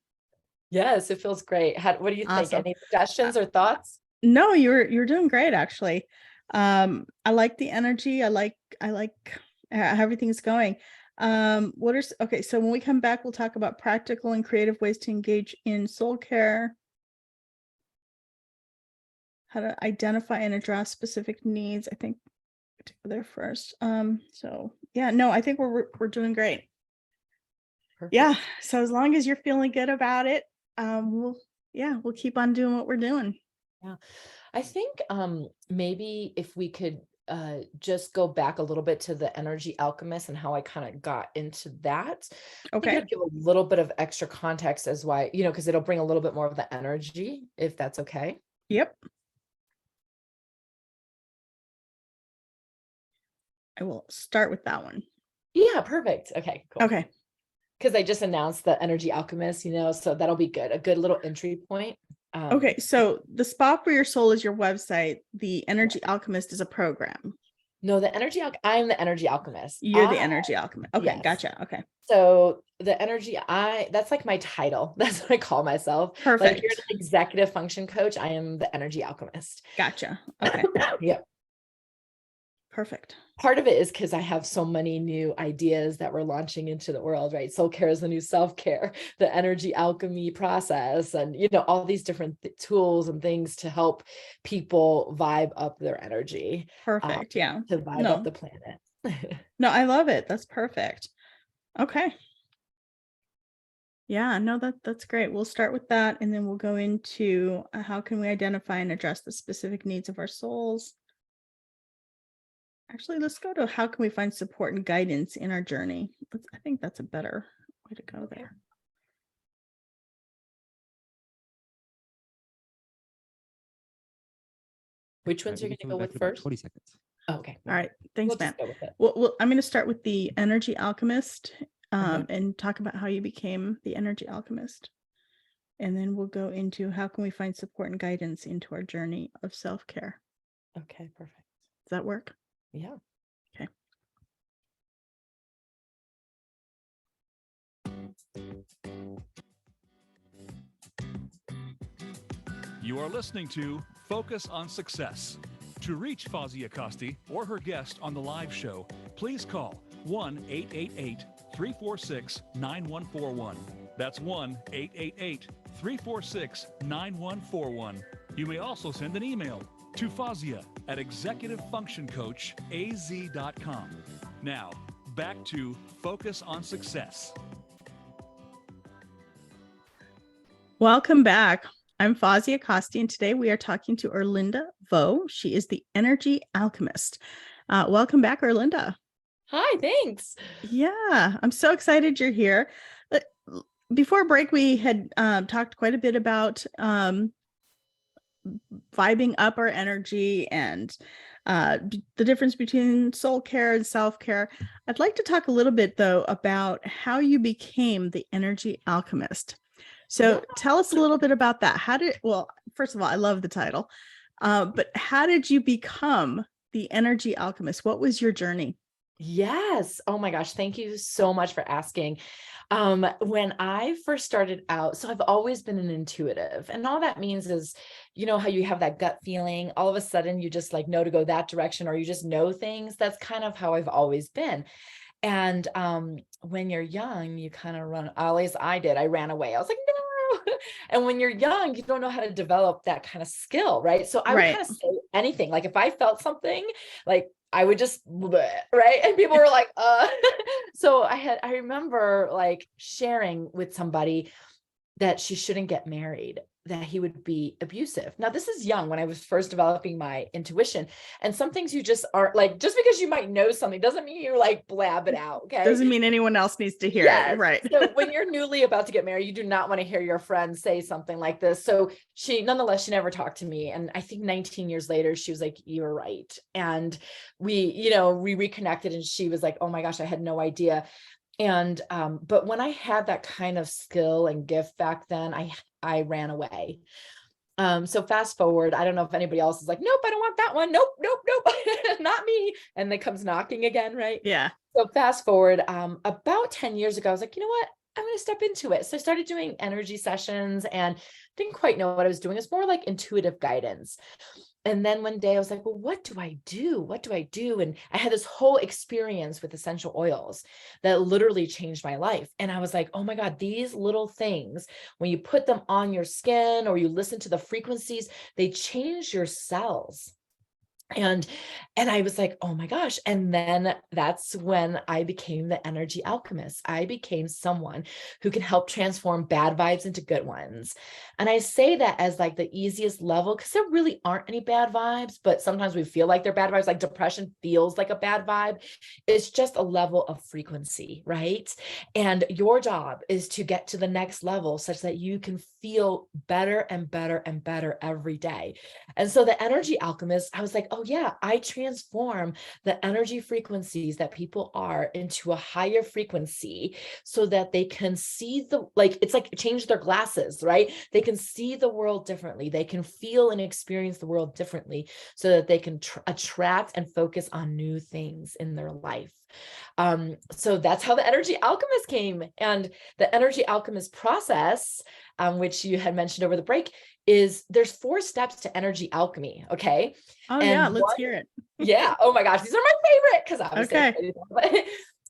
Yes, it feels great. What do you think? Awesome. Any suggestions or thoughts? No, you're doing great actually. I like the energy. I like how everything's going. Okay, so when we come back, we'll talk about practical and creative ways to engage in soul care. How to identify and address specific needs. I think there first. I think we're doing great. Perfect. Yeah. So as long as you're feeling good about it, we'll keep on doing what we're doing. Yeah. I think maybe if we could just go back a little bit to the Energy Alchemist and how I kind of got into that. Okay. I think I'd give a little bit of extra context as why, because it'll bring a little bit more of the energy, if that's okay. Yep. I will start with that one. Yeah, perfect. Okay, cool. Okay. Because I just announced the Energy Alchemist, so that'll be good. A good little entry point. Okay, so the Spa for Your Soul is your website. The Energy Alchemist is a program. No, I'm the Energy Alchemist. You're the Energy Alchemist. Okay, yes. Gotcha. Okay. So the energy, that's like my title. That's what I call myself. Perfect. Like you're an executive function coach. I am the Energy Alchemist. Gotcha. Okay. Yep. Perfect. Part of it is because I have so many new ideas that we're launching into the world, right? Soul care is the new self-care, the energy alchemy process, and all these different tools and things to help people vibe up their energy. Perfect. Yeah. To vibe up the planet. No, I love it. That's perfect. Okay. Yeah, no, that's great. We'll start with that and then we'll go into how can we identify and address the specific needs of our souls. Actually, let's go to how can we find support and guidance in our journey. I think that's a better way to go there. Which ones are you going to go with first? 20 seconds. Oh, okay. All right. Thanks, Matt. Well, well, I'm going to start with the Energy Alchemist and talk about how you became the Energy Alchemist. And then we'll go into how can we find support and guidance into our journey of self-care. Okay, perfect. Does that work? Yeah. Okay. You are listening to Focus on Success. To reach Fozia Costi or her guest on the live show, please call 1-888-346-9141. That's 1-888-346-9141. You may also send an email to Fozia at executivefunctioncoachaz.com. Now, back to Focus on Success. Welcome back. I'm Fozzie Acosti, and today we are talking to Erlinda Vo. She is the Energy Alchemist. Welcome back, Erlinda. Hi, thanks. Yeah, I'm so excited you're here. Before break, we had talked quite a bit about vibing up our energy and the difference between soul care and self-care. I'd like to talk a little bit, though, about how you became the Energy Alchemist. So tell us a little bit about that. Well, first of all, I love the title, but how did you become the Energy Alchemist? What was your journey? Yes. Oh my gosh. Thank you so much for asking. When I first started out, so I've always been an intuitive, and all that means is, you know, how you have that gut feeling, all of a sudden you just like know to go that direction, or you just know things. That's kind of how I've always been. And when you're young, you kind of run, at least I did, I ran away. I was like, no. And when you're young, you don't know how to develop that kind of skill, right? So I would kind of say anything. Like if I felt something, like I would just, bleh, right? And people were like, So I remember like sharing with somebody that she shouldn't get married, that he would be abusive. Now, this is young when I was first developing my intuition. And some things you just aren't like, just because you might know something doesn't mean you're like blab it out. Okay. Doesn't mean anyone else needs to hear it. Right. So when you're newly about to get married, you do not want to hear your friend say something like this. So nonetheless, she never talked to me. And I think 19 years later, she was like, "You're right." And we reconnected, and she was like, "Oh my gosh, I had no idea." And, but when I had that kind of skill and gift back then, I ran away. So fast forward, I don't know if anybody else is like, "Nope, I don't want that one. Nope, nope, nope, not me." And then comes knocking again, right? Yeah. So fast forward, about 10 years ago, I was like, you know what? I'm going to step into it. So I started doing energy sessions and didn't quite know what I was doing. It's more like intuitive guidance. And then one day I was like, well, what do I do? What do I do? And I had this whole experience with essential oils that literally changed my life. And I was like, oh my God, these little things, when you put them on your skin or you listen to the frequencies, they change your cells. And I was like, oh my gosh. And then that's when I became the Energy Alchemist. I became someone who can help transform bad vibes into good ones. And I say that as like the easiest level, because there really aren't any bad vibes, but sometimes we feel like they're bad vibes, like depression feels like a bad vibe. It's just a level of frequency, right? And your job is to get to the next level such that you can feel better and better and better every day. And so the Energy Alchemist, I was like, oh yeah, I transform the energy frequencies that people are into a higher frequency so that they can see it's like change their glasses, right? They can see the world differently. They can feel and experience the world differently so that they can attract and focus on new things in their life. So that's how the Energy Alchemist came. And the Energy Alchemist process, which you had mentioned over the break, is there's 4 steps to energy alchemy. Okay. Oh, and yeah. Let's hear it. Yeah. Oh my gosh. These are my favorite because obviously. Okay.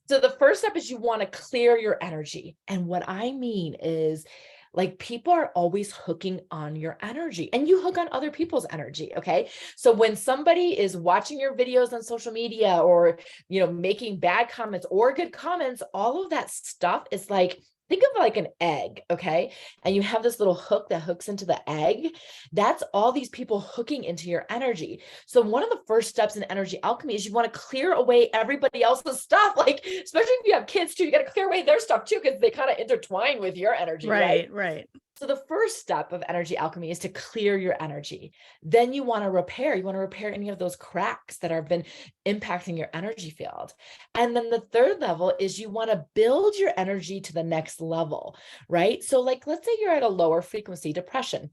So the first step is you want to clear your energy. And what I mean is like people are always hooking on your energy and you hook on other people's energy. Okay. So when somebody is watching your videos on social media or, making bad comments or good comments, all of that stuff is like, think of like an egg, okay? And you have this little hook that hooks into the egg. That's all these people hooking into your energy. So one of the first steps in energy alchemy is you want to clear away everybody else's stuff. Like, especially if you have kids too, you got to clear away their stuff too, because they kind of intertwine with your energy, right? Right. So the first step of energy alchemy is to clear your energy. Then you want to repair. You want to repair any of those cracks that have been impacting your energy field. And then the third level is you want to build your energy to the next level, right? So like, let's say you're at a lower frequency, depression.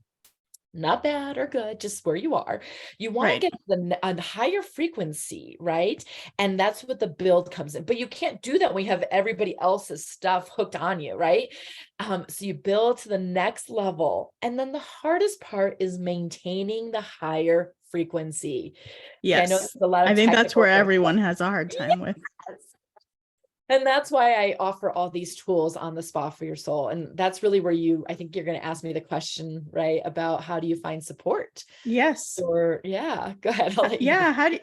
Not bad or good, just where you are. You want to get to a higher frequency, right? And that's what the build comes in. But you can't do that when you have everybody else's stuff hooked on you, right? So you build to the next level. And then the hardest part is maintaining the higher frequency. Yes. I know it's a lot of I think that's where technical everyone has a hard time with. And that's why I offer all these tools on the spa for your soul. And that's really where I think you're going to ask me the question, right? About how do you find support? Yes. Or yeah, go ahead. I'll let you Yeah. How do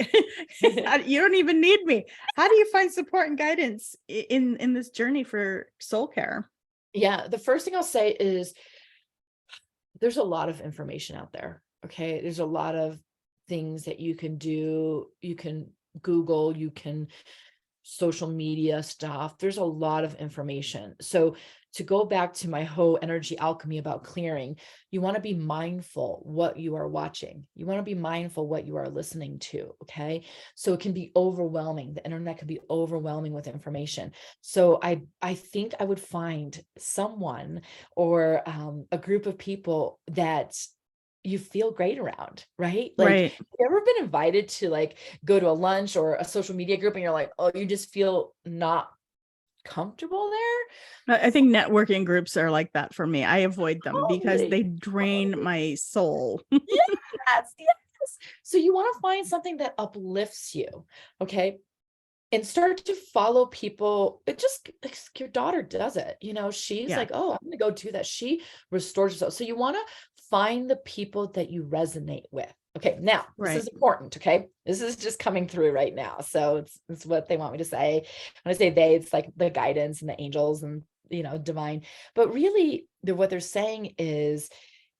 you, you don't even need me. How do you find support and guidance in this journey for soul care? Yeah. The first thing I'll say is there's a lot of information out there. Okay. There's a lot of things that you can do. You can Google, you can social media stuff. There's a lot of information. So to go back to my whole energy alchemy about clearing, you want to be mindful what you are watching. You want to be mindful what you are listening to. Okay. So it can be overwhelming. The internet can be overwhelming with information. So I think I would find someone or a group of people that you feel great around, right? Like, Right. have you ever been invited to like go to a lunch or a social media group and you're like, oh, you just feel not comfortable there? I think networking groups are like that for me. I avoid them because Totally. they drain my soul. Yes, yes. So you want to find something that uplifts you, okay? And start to follow people. It just like your daughter does it. She's Yeah. like, oh, I'm gonna go do that. She restores herself. So you want to find the people that you resonate with. Okay, now this Right. is important. Okay, this is just coming through right now. So it's what they want me to say. When I say they, it's like the guidance and the angels and divine. But really, what they're saying is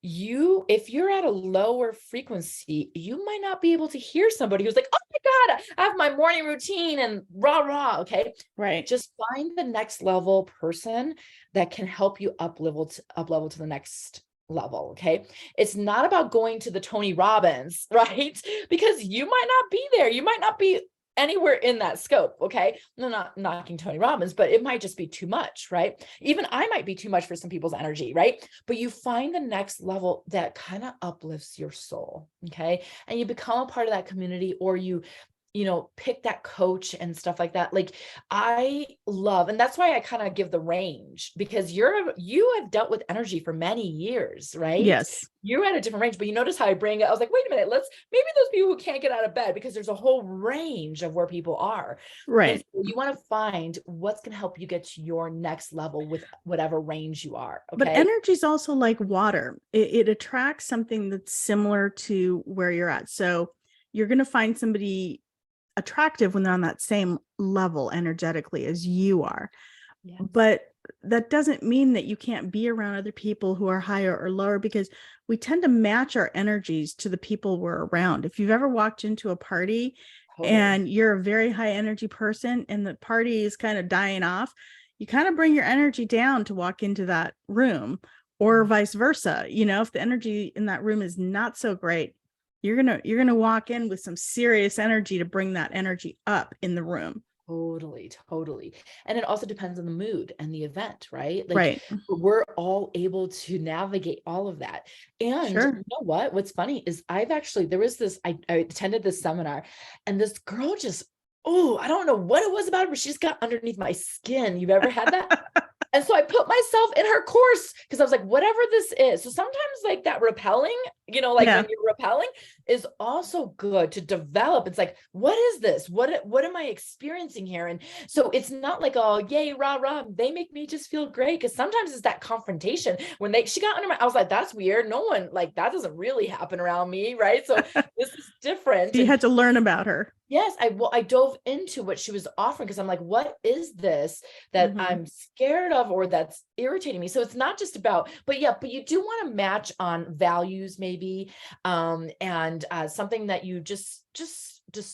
if you're at a lower frequency, you might not be able to hear somebody who's like, oh my God, I have my morning routine and rah, rah. Okay. Right. Just find the next level person that can help you up level to the next level. Okay. It's not about going to the Tony Robbins, right? Because you might not be there. You might not be anywhere in that scope. Okay. I'm not knocking Tony Robbins, but it might just be too much, right? Even I might be too much for some people's energy, right? But you find the next level that kind of uplifts your soul. Okay. And you become a part of that community, or you pick that coach and stuff like that. Like I love, and that's why I kind of give the range, because you have dealt with energy for many years, right? Yes. You're at a different range, but you notice how I bring it. I was like, wait a minute, maybe those people who can't get out of bed, because there's a whole range of where people are. Right. And so you want to find what's going to help you get to your next level with whatever range you are. Okay. But energy is also like water. It attracts something that's similar to where you're at. So you're going to find somebody attractive when they're on that same level energetically as you are. Yes. But that doesn't mean that you can't be around other people who are higher or lower, because we tend to match our energies to the people we're around. If you've ever walked into a party and you're a very high energy person and the party is kind of dying off, you kind of bring your energy down to walk into that room, or vice versa. If the energy in that room is not so great, you're gonna walk in with some serious energy to bring that energy up in the room. Totally. And it also depends on the mood and the event, right? Like Right. we're all able to navigate all of that. And Sure. you know what? What's funny is I attended this seminar, and this girl I don't know what it was about her, but she just got underneath my skin. You've ever had that? And so I put myself in her course because I was like, whatever this is. So sometimes like that repelling, when you're repelling is also good to develop. It's like, what is this? What am I experiencing here? And so it's not like, oh, yay, rah, rah. They make me just feel great. Cause sometimes it's that confrontation when she got under I was like, that's weird. No one that doesn't really happen around me. Right. So this is different. So you had to learn about her. Yes, I dove into what she was offering, because I'm like, what is this that I'm scared of or that's irritating me? So it's not just about, but you do want to match on values maybe, and something that you just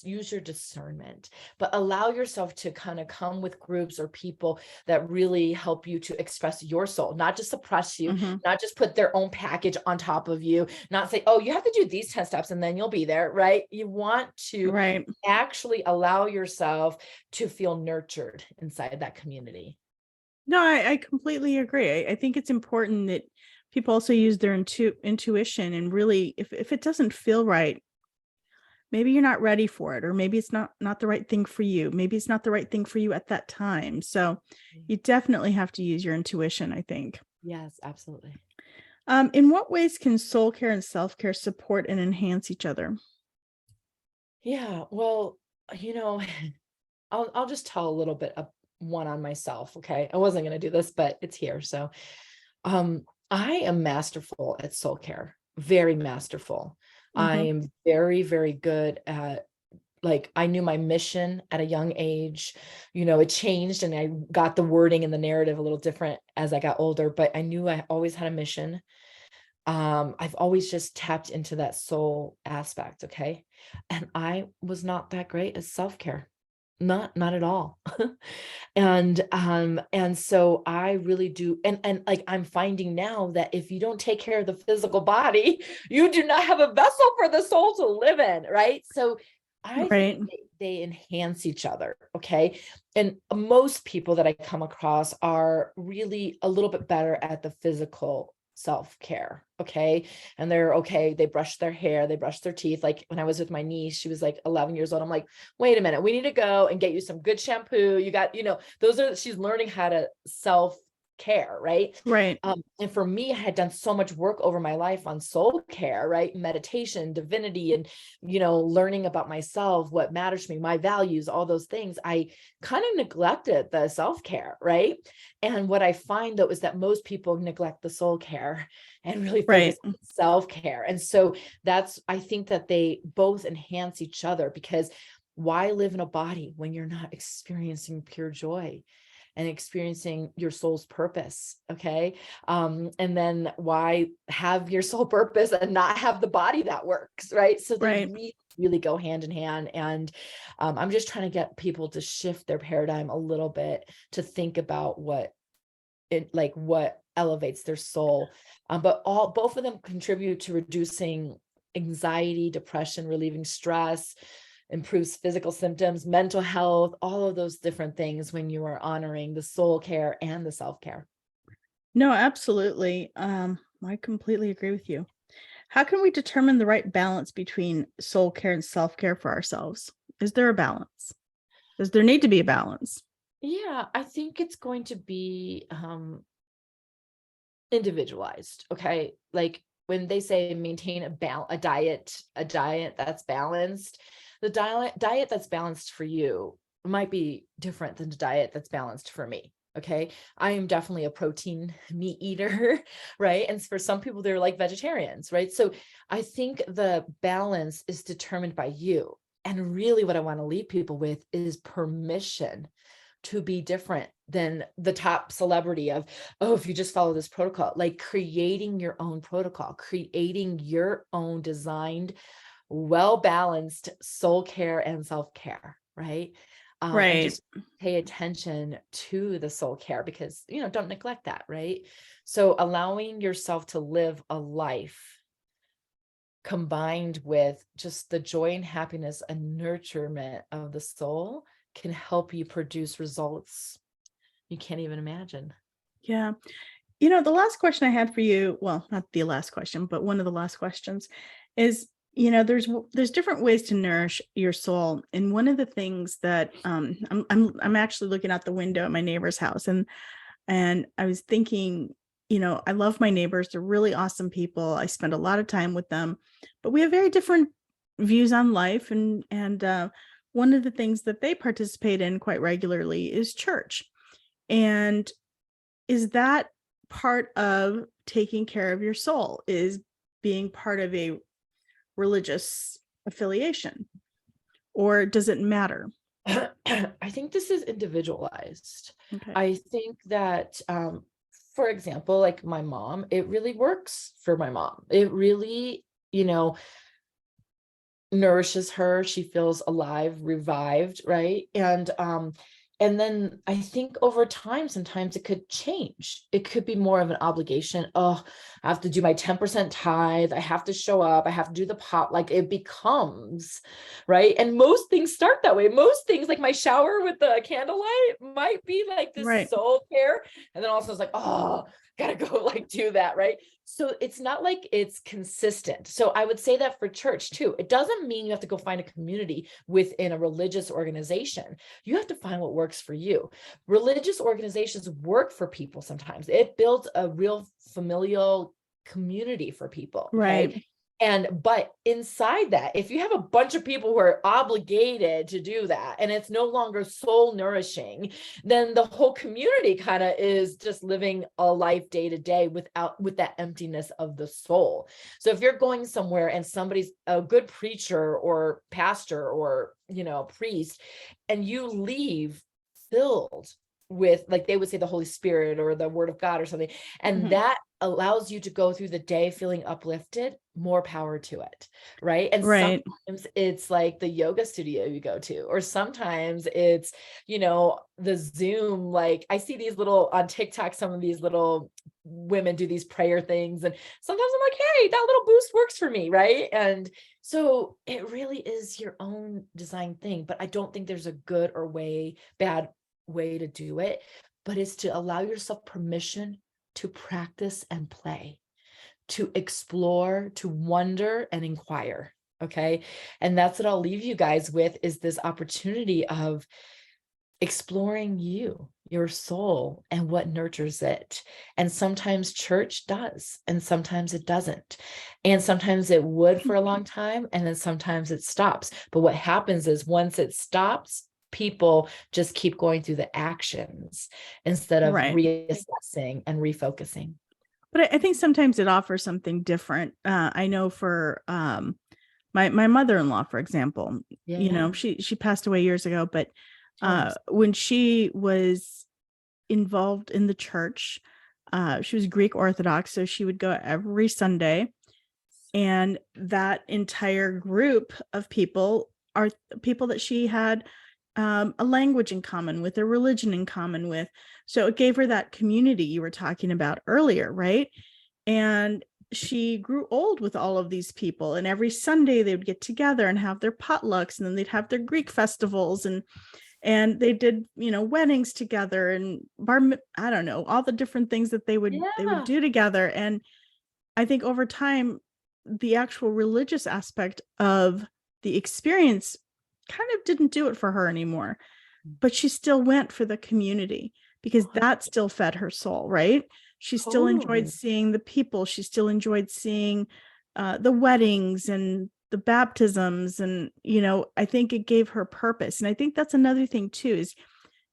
use your discernment, but allow yourself to kind of come with groups or people that really help you to express your soul, not just suppress you, not just put their own package on top of you, not say, oh, you have to do these 10 steps and then you'll be there, right? You want to actually allow yourself to feel nurtured inside that community. No, I completely agree. I think it's important that people also use their intuition, and really, if it doesn't feel right, maybe you're not ready for it, or maybe it's not the right thing for you. Maybe it's not the right thing for you at that time. So you definitely have to use your intuition, I think. Yes, absolutely. In what ways can soul care and self-care support and enhance each other? Yeah, well, I'll just tell a little bit of one on myself. Okay. I wasn't going to do this, but it's here. So, I am masterful at soul care, very masterful. I Mhm. am very, very good at, like, I knew my mission at a young age. It changed and I got the wording and the narrative a little different as I got older, but I knew I always had a mission. I've always just tapped into that soul aspect. Okay. And I was not that great at self-care. Not at all. And so I really do, and like, I'm finding now that if you don't take care of the physical body, you do not have a vessel for the soul to live in, right? So I Right. think they enhance each other. Okay. And most people that I come across are really a little bit better at the physical self-care. Okay. And they're okay. They brush their hair, they brush their teeth. Like when I was with my niece, she was like 11 years old. I'm like, wait a minute, we need to go and get you some good shampoo. You got, she's learning how to self-care, right? Right. And for me, I had done so much work over my life on soul care, right? Meditation, divinity, and, learning about myself, what matters to me, my values, all those things. I kind of neglected the self-care, right? And what I find though, is that most people neglect the soul care and really focus Right. on self-care. And so I think that they both enhance each other, because why live in a body when you're not experiencing pure joy and experiencing your soul's purpose? Okay. And then why have your soul purpose and not have the body that works? Right. So they Right. really go hand in hand. And I'm just trying to get people to shift their paradigm a little bit, to think about what elevates their soul. But both of them contribute to reducing anxiety, depression, relieving stress, improves physical symptoms, mental health, all of those different things when you are honoring the soul care and the self-care. No, absolutely. I completely agree with you. How can we determine the right balance between soul care and self-care for ourselves? Is there a balance? Does there need to be a balance? Yeah, I think it's going to be individualized. Okay. Like when they say maintain a diet that's balanced, the diet that's balanced for you might be different than the diet that's balanced for me. Okay. I am definitely a protein meat eater, right? And for some people, they're like vegetarians, right? So I think the balance is determined by you. And really what I want to leave people with is permission to be different than the top celebrity of, oh, if you just follow this protocol, like creating your own protocol, creating your own designed, well-balanced soul care and self-care, right? And Right. just pay attention to the soul care, because, don't neglect that, right? So allowing yourself to live a life combined with just the joy and happiness and nurturement of the soul can help you produce results you can't even imagine. Yeah. The last question I had for you, well, not the last question, but one of the last questions is, there's different ways to nourish your soul. And one of the things that I'm actually looking out the window at my neighbor's house, and I was thinking, I love my neighbors. They're really awesome people. I spend a lot of time with them, but we have very different views on life. And one of the things that they participate in quite regularly is church. And is that part of taking care of your soul, is being part of a religious affiliation, or does it matter? I think this is individualized. Okay. I think that, for example, like my mom, it really works for my mom. It really, nourishes her. She feels alive, revived, right? And then I think over time, sometimes it could change. It could be more of an obligation. Oh, I have to do my 10% tithe. I have to show up. I have to do the pot. Like it becomes, right? And most things start that way. Most things, like my shower with the candlelight, might be like this Right. soul care. And then also it's like, oh, gotta go like do that, right? So it's not like it's consistent. So I would say that for church too. It doesn't mean you have to go find a community within a religious organization. You have to find what works for you. Religious organizations work for people sometimes. It builds a real familial community for people. Okay. Right. But inside that, if you have a bunch of people who are obligated to do that and it's no longer soul nourishing, then the whole community kind of is just living a life day to day with that emptiness of the soul. So if you're going somewhere and somebody's a good preacher or pastor or, priest, and you leave filled with, like they would say, the Holy Spirit or the Word of God or something, and that allows you to go through the day feeling uplifted, more power to it, right? And sometimes it's like the yoga studio you go to, or sometimes it's, the Zoom, like I see these little on TikTok, some of these little women do these prayer things, and sometimes I'm like, hey, that little boost works for me, right? And so it really is your own design thing, but I don't think there's a good or bad way to do it, but it's to allow yourself permission to practice and play, to explore, to wonder and inquire. Okay. And that's what I'll leave you guys with, is this opportunity of exploring your soul and what nurtures it. And sometimes church does, and sometimes it doesn't. And sometimes it would for a long time, and then sometimes it stops. But what happens is once it stops, people just keep going through the actions instead of reassessing and refocusing. But I think sometimes it offers something different. I know for my mother-in-law, for example, she passed away years ago, but when she was involved in the church, she was Greek Orthodox, so she would go every Sunday, and that entire group of people are people that she had a language in common with, a religion in common with. So it gave her that community you were talking about earlier, right? And she grew old with all of these people, and every Sunday they would get together and have their potlucks, and then they'd have their Greek festivals, and they did, weddings together, and I don't know, all the different things that they would do together. And I think over time, the actual religious aspect of the experience kind of didn't do it for her anymore, but she still went for the community, because that still fed her soul, right? She still enjoyed seeing the people. She still enjoyed seeing the weddings and the baptisms. And, I think it gave her purpose. And I think that's another thing too, is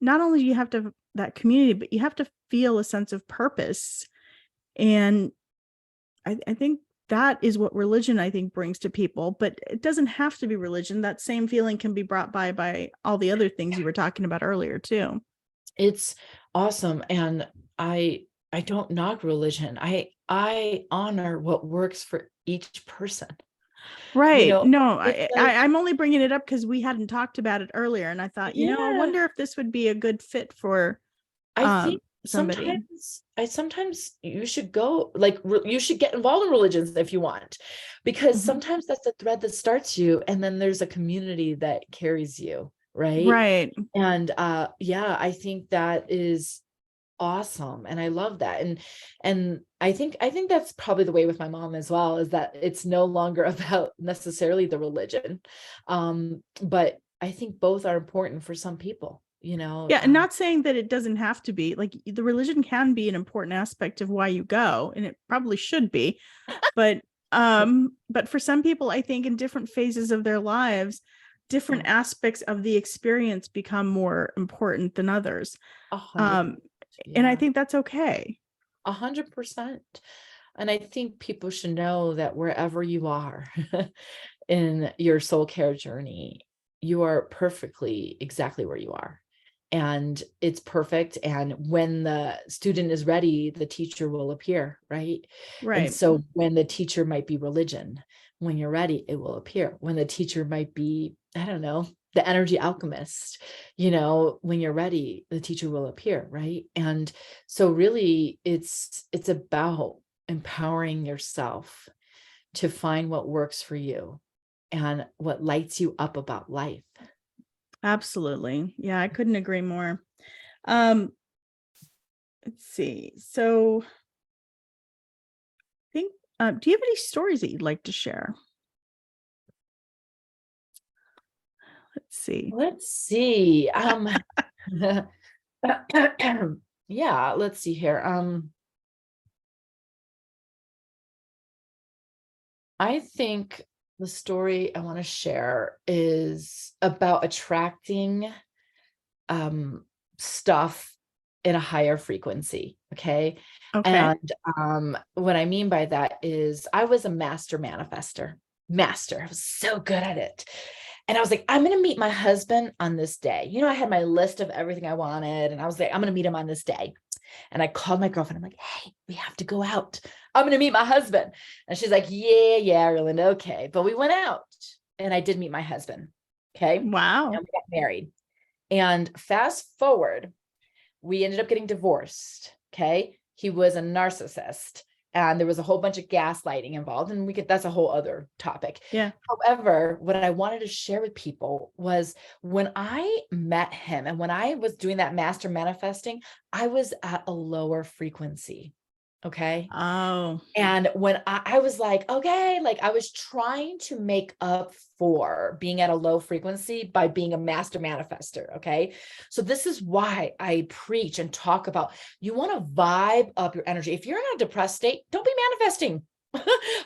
not only do you have to have that community, but you have to feel a sense of purpose. And I think that is what religion, I think, brings to people, but it doesn't have to be religion. That same feeling can be brought by all the other things you were talking about earlier too. It's awesome. And I don't knock religion. I honor what works for each person. Right. No, I'm only bringing it up because we hadn't talked about it earlier. And I thought, I wonder if this would be a good fit for I think somebody. Sometimes you should go, you should get involved in religions if you want, because sometimes that's the thread that starts you, and then there's a community that carries you, right? And I think that is awesome, and I love that. And I think that's probably the way with my mom as well, is that it's no longer about necessarily the religion, but I think both are important for some people. And not saying that it doesn't have to be, like, the religion can be an important aspect of why you go, and it probably should be, but for some people, I think in different phases of their lives, different aspects of the experience become more important than others. And I think that's okay. 100%. And I think people should know that wherever you are in your soul care journey, you are perfectly exactly where you are. And it's perfect. And when the student is ready, the teacher will appear, right? And so when the teacher might be religion, when you're ready, it will appear. When the teacher might be, I don't know, the energy alchemist, when you're ready, the teacher will appear, right? And so really it's about empowering yourself to find what works for you and what lights you up about life. Absolutely. Yeah, I couldn't agree more. Let's see. So I think, do you have any stories that you'd like to share? Let's see. Yeah, let's see here. I think the story I want to share is about attracting stuff in a higher frequency. Okay. Okay. And what I mean by that is I was a master manifester. Master. I was so good at it. And I was like, I'm going to meet my husband on this day. You know, I had my list of everything I wanted. And I was like, I'm going to meet him on this day. And I called my girlfriend. I'm like, hey, we have to go out. I'm going to meet my husband. And she's like, yeah, Erlinda. Okay. But we went out and I did meet my husband. Okay. Wow. And we got married. And fast forward, we ended up getting divorced. Okay. He was a narcissist and there was a whole bunch of gaslighting involved, and that's a whole other topic. Yeah. However, what I wanted to share with people was when I met him and when I was doing that master manifesting, I was at a lower frequency. Okay. Oh, And when I was like, okay, like I was trying to make up for being at a low frequency by being a master manifester. Okay. So this is why I preach and talk about, you want to vibe up your energy. If you're in a depressed state, don't be manifesting.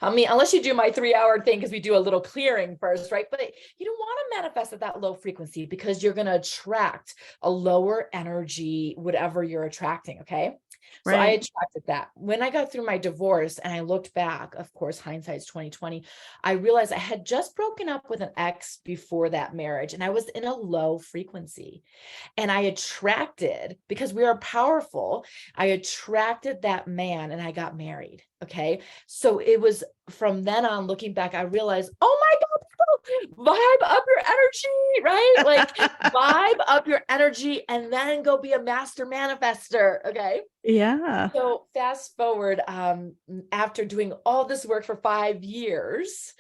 I mean, unless you do my 3-hour thing, because we do a little clearing first, right? But you don't want to manifest at that low frequency because you're going to attract a lower energy, whatever you're attracting. Okay. So I right. attracted that. When I got through my divorce and I looked back, of course, hindsight's 2020, I realized I had just broken up with an ex before that marriage and I was in a low frequency. And I attracted, because we are powerful, I attracted that man and I got married. Okay. So it was from then on, looking back, I realized, oh my God, vibe up your energy, right? Like vibe up your energy and then go be a master manifester. Okay. Yeah. So fast forward, after doing all this work for 5 years,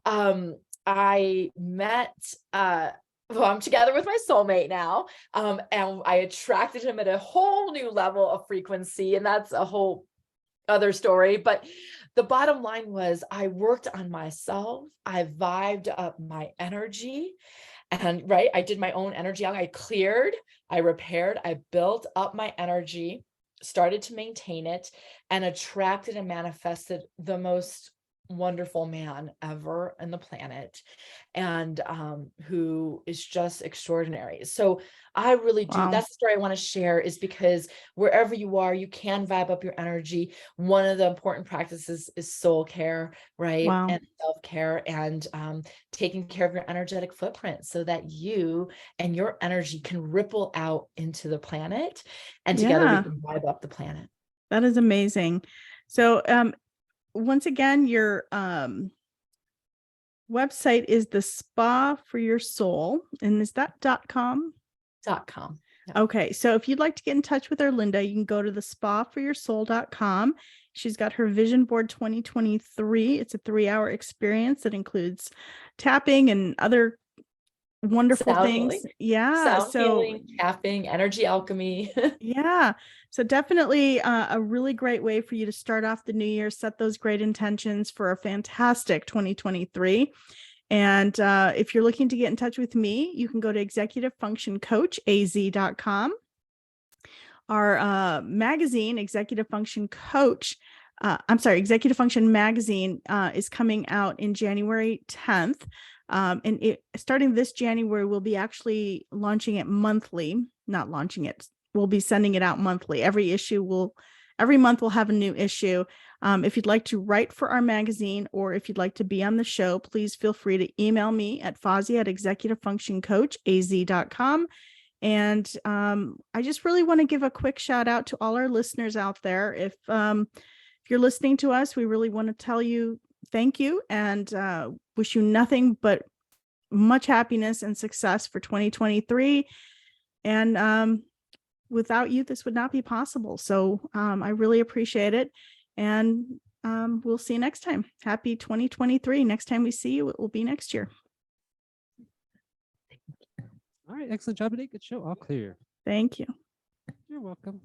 I met, well, I'm together with my soulmate now, and I attracted him at a whole new level of frequency, and that's a whole other story. But the bottom line was I worked on myself. I vibed up my energy. And right, I did my own energy. I cleared, I repaired, I built up my energy, started to maintain it, and attracted and manifested the most wonderful man ever on the planet, and who is just extraordinary. So I really do, Wow. that's the story I want to share, is because wherever you are, you can vibe up your energy. One of the important practices is soul care, right? Wow. And self-care, and taking care of your energetic footprint so that you and your energy can ripple out into the planet, and together we Yeah. can vibe up the planet. That is amazing. So, once again, your website is the Spa for Your Soul, and is that .com? .com. Okay, so if you'd like to get in touch with Erlinda, you can go to the spaforyoursoul.com. She's got her Vision Board 2023. It's a 3-hour experience that includes tapping and other wonderful Sound things. healing. Yeah. Sound So healing, tapping, energy alchemy. yeah. So definitely a really great way for you to start off the new year, set those great intentions for a fantastic 2023. And if you're looking to get in touch with me, you can go to executivefunctioncoachaz.com. Our magazine, Executive Function Coach, Executive Function Magazine is coming out in January 10th. And starting this January, we'll be actually launching it monthly, not launching it. We'll be sending it out monthly. Every month we'll have a new issue. If you'd like to write for our magazine, or if you'd like to be on the show, please feel free to email me at fozzie@executivefunctioncoachaz.com. And I just really want to give a quick shout out to all our listeners out there. If you're listening to us, we really want to tell you thank you, and wish you nothing but much happiness and success for 2023. And without you, this would not be possible. So I really appreciate it. And we'll see you next time. Happy 2023. Next time we see you, it will be next year. All right, excellent job today. Good show. All clear. Thank you. You're welcome.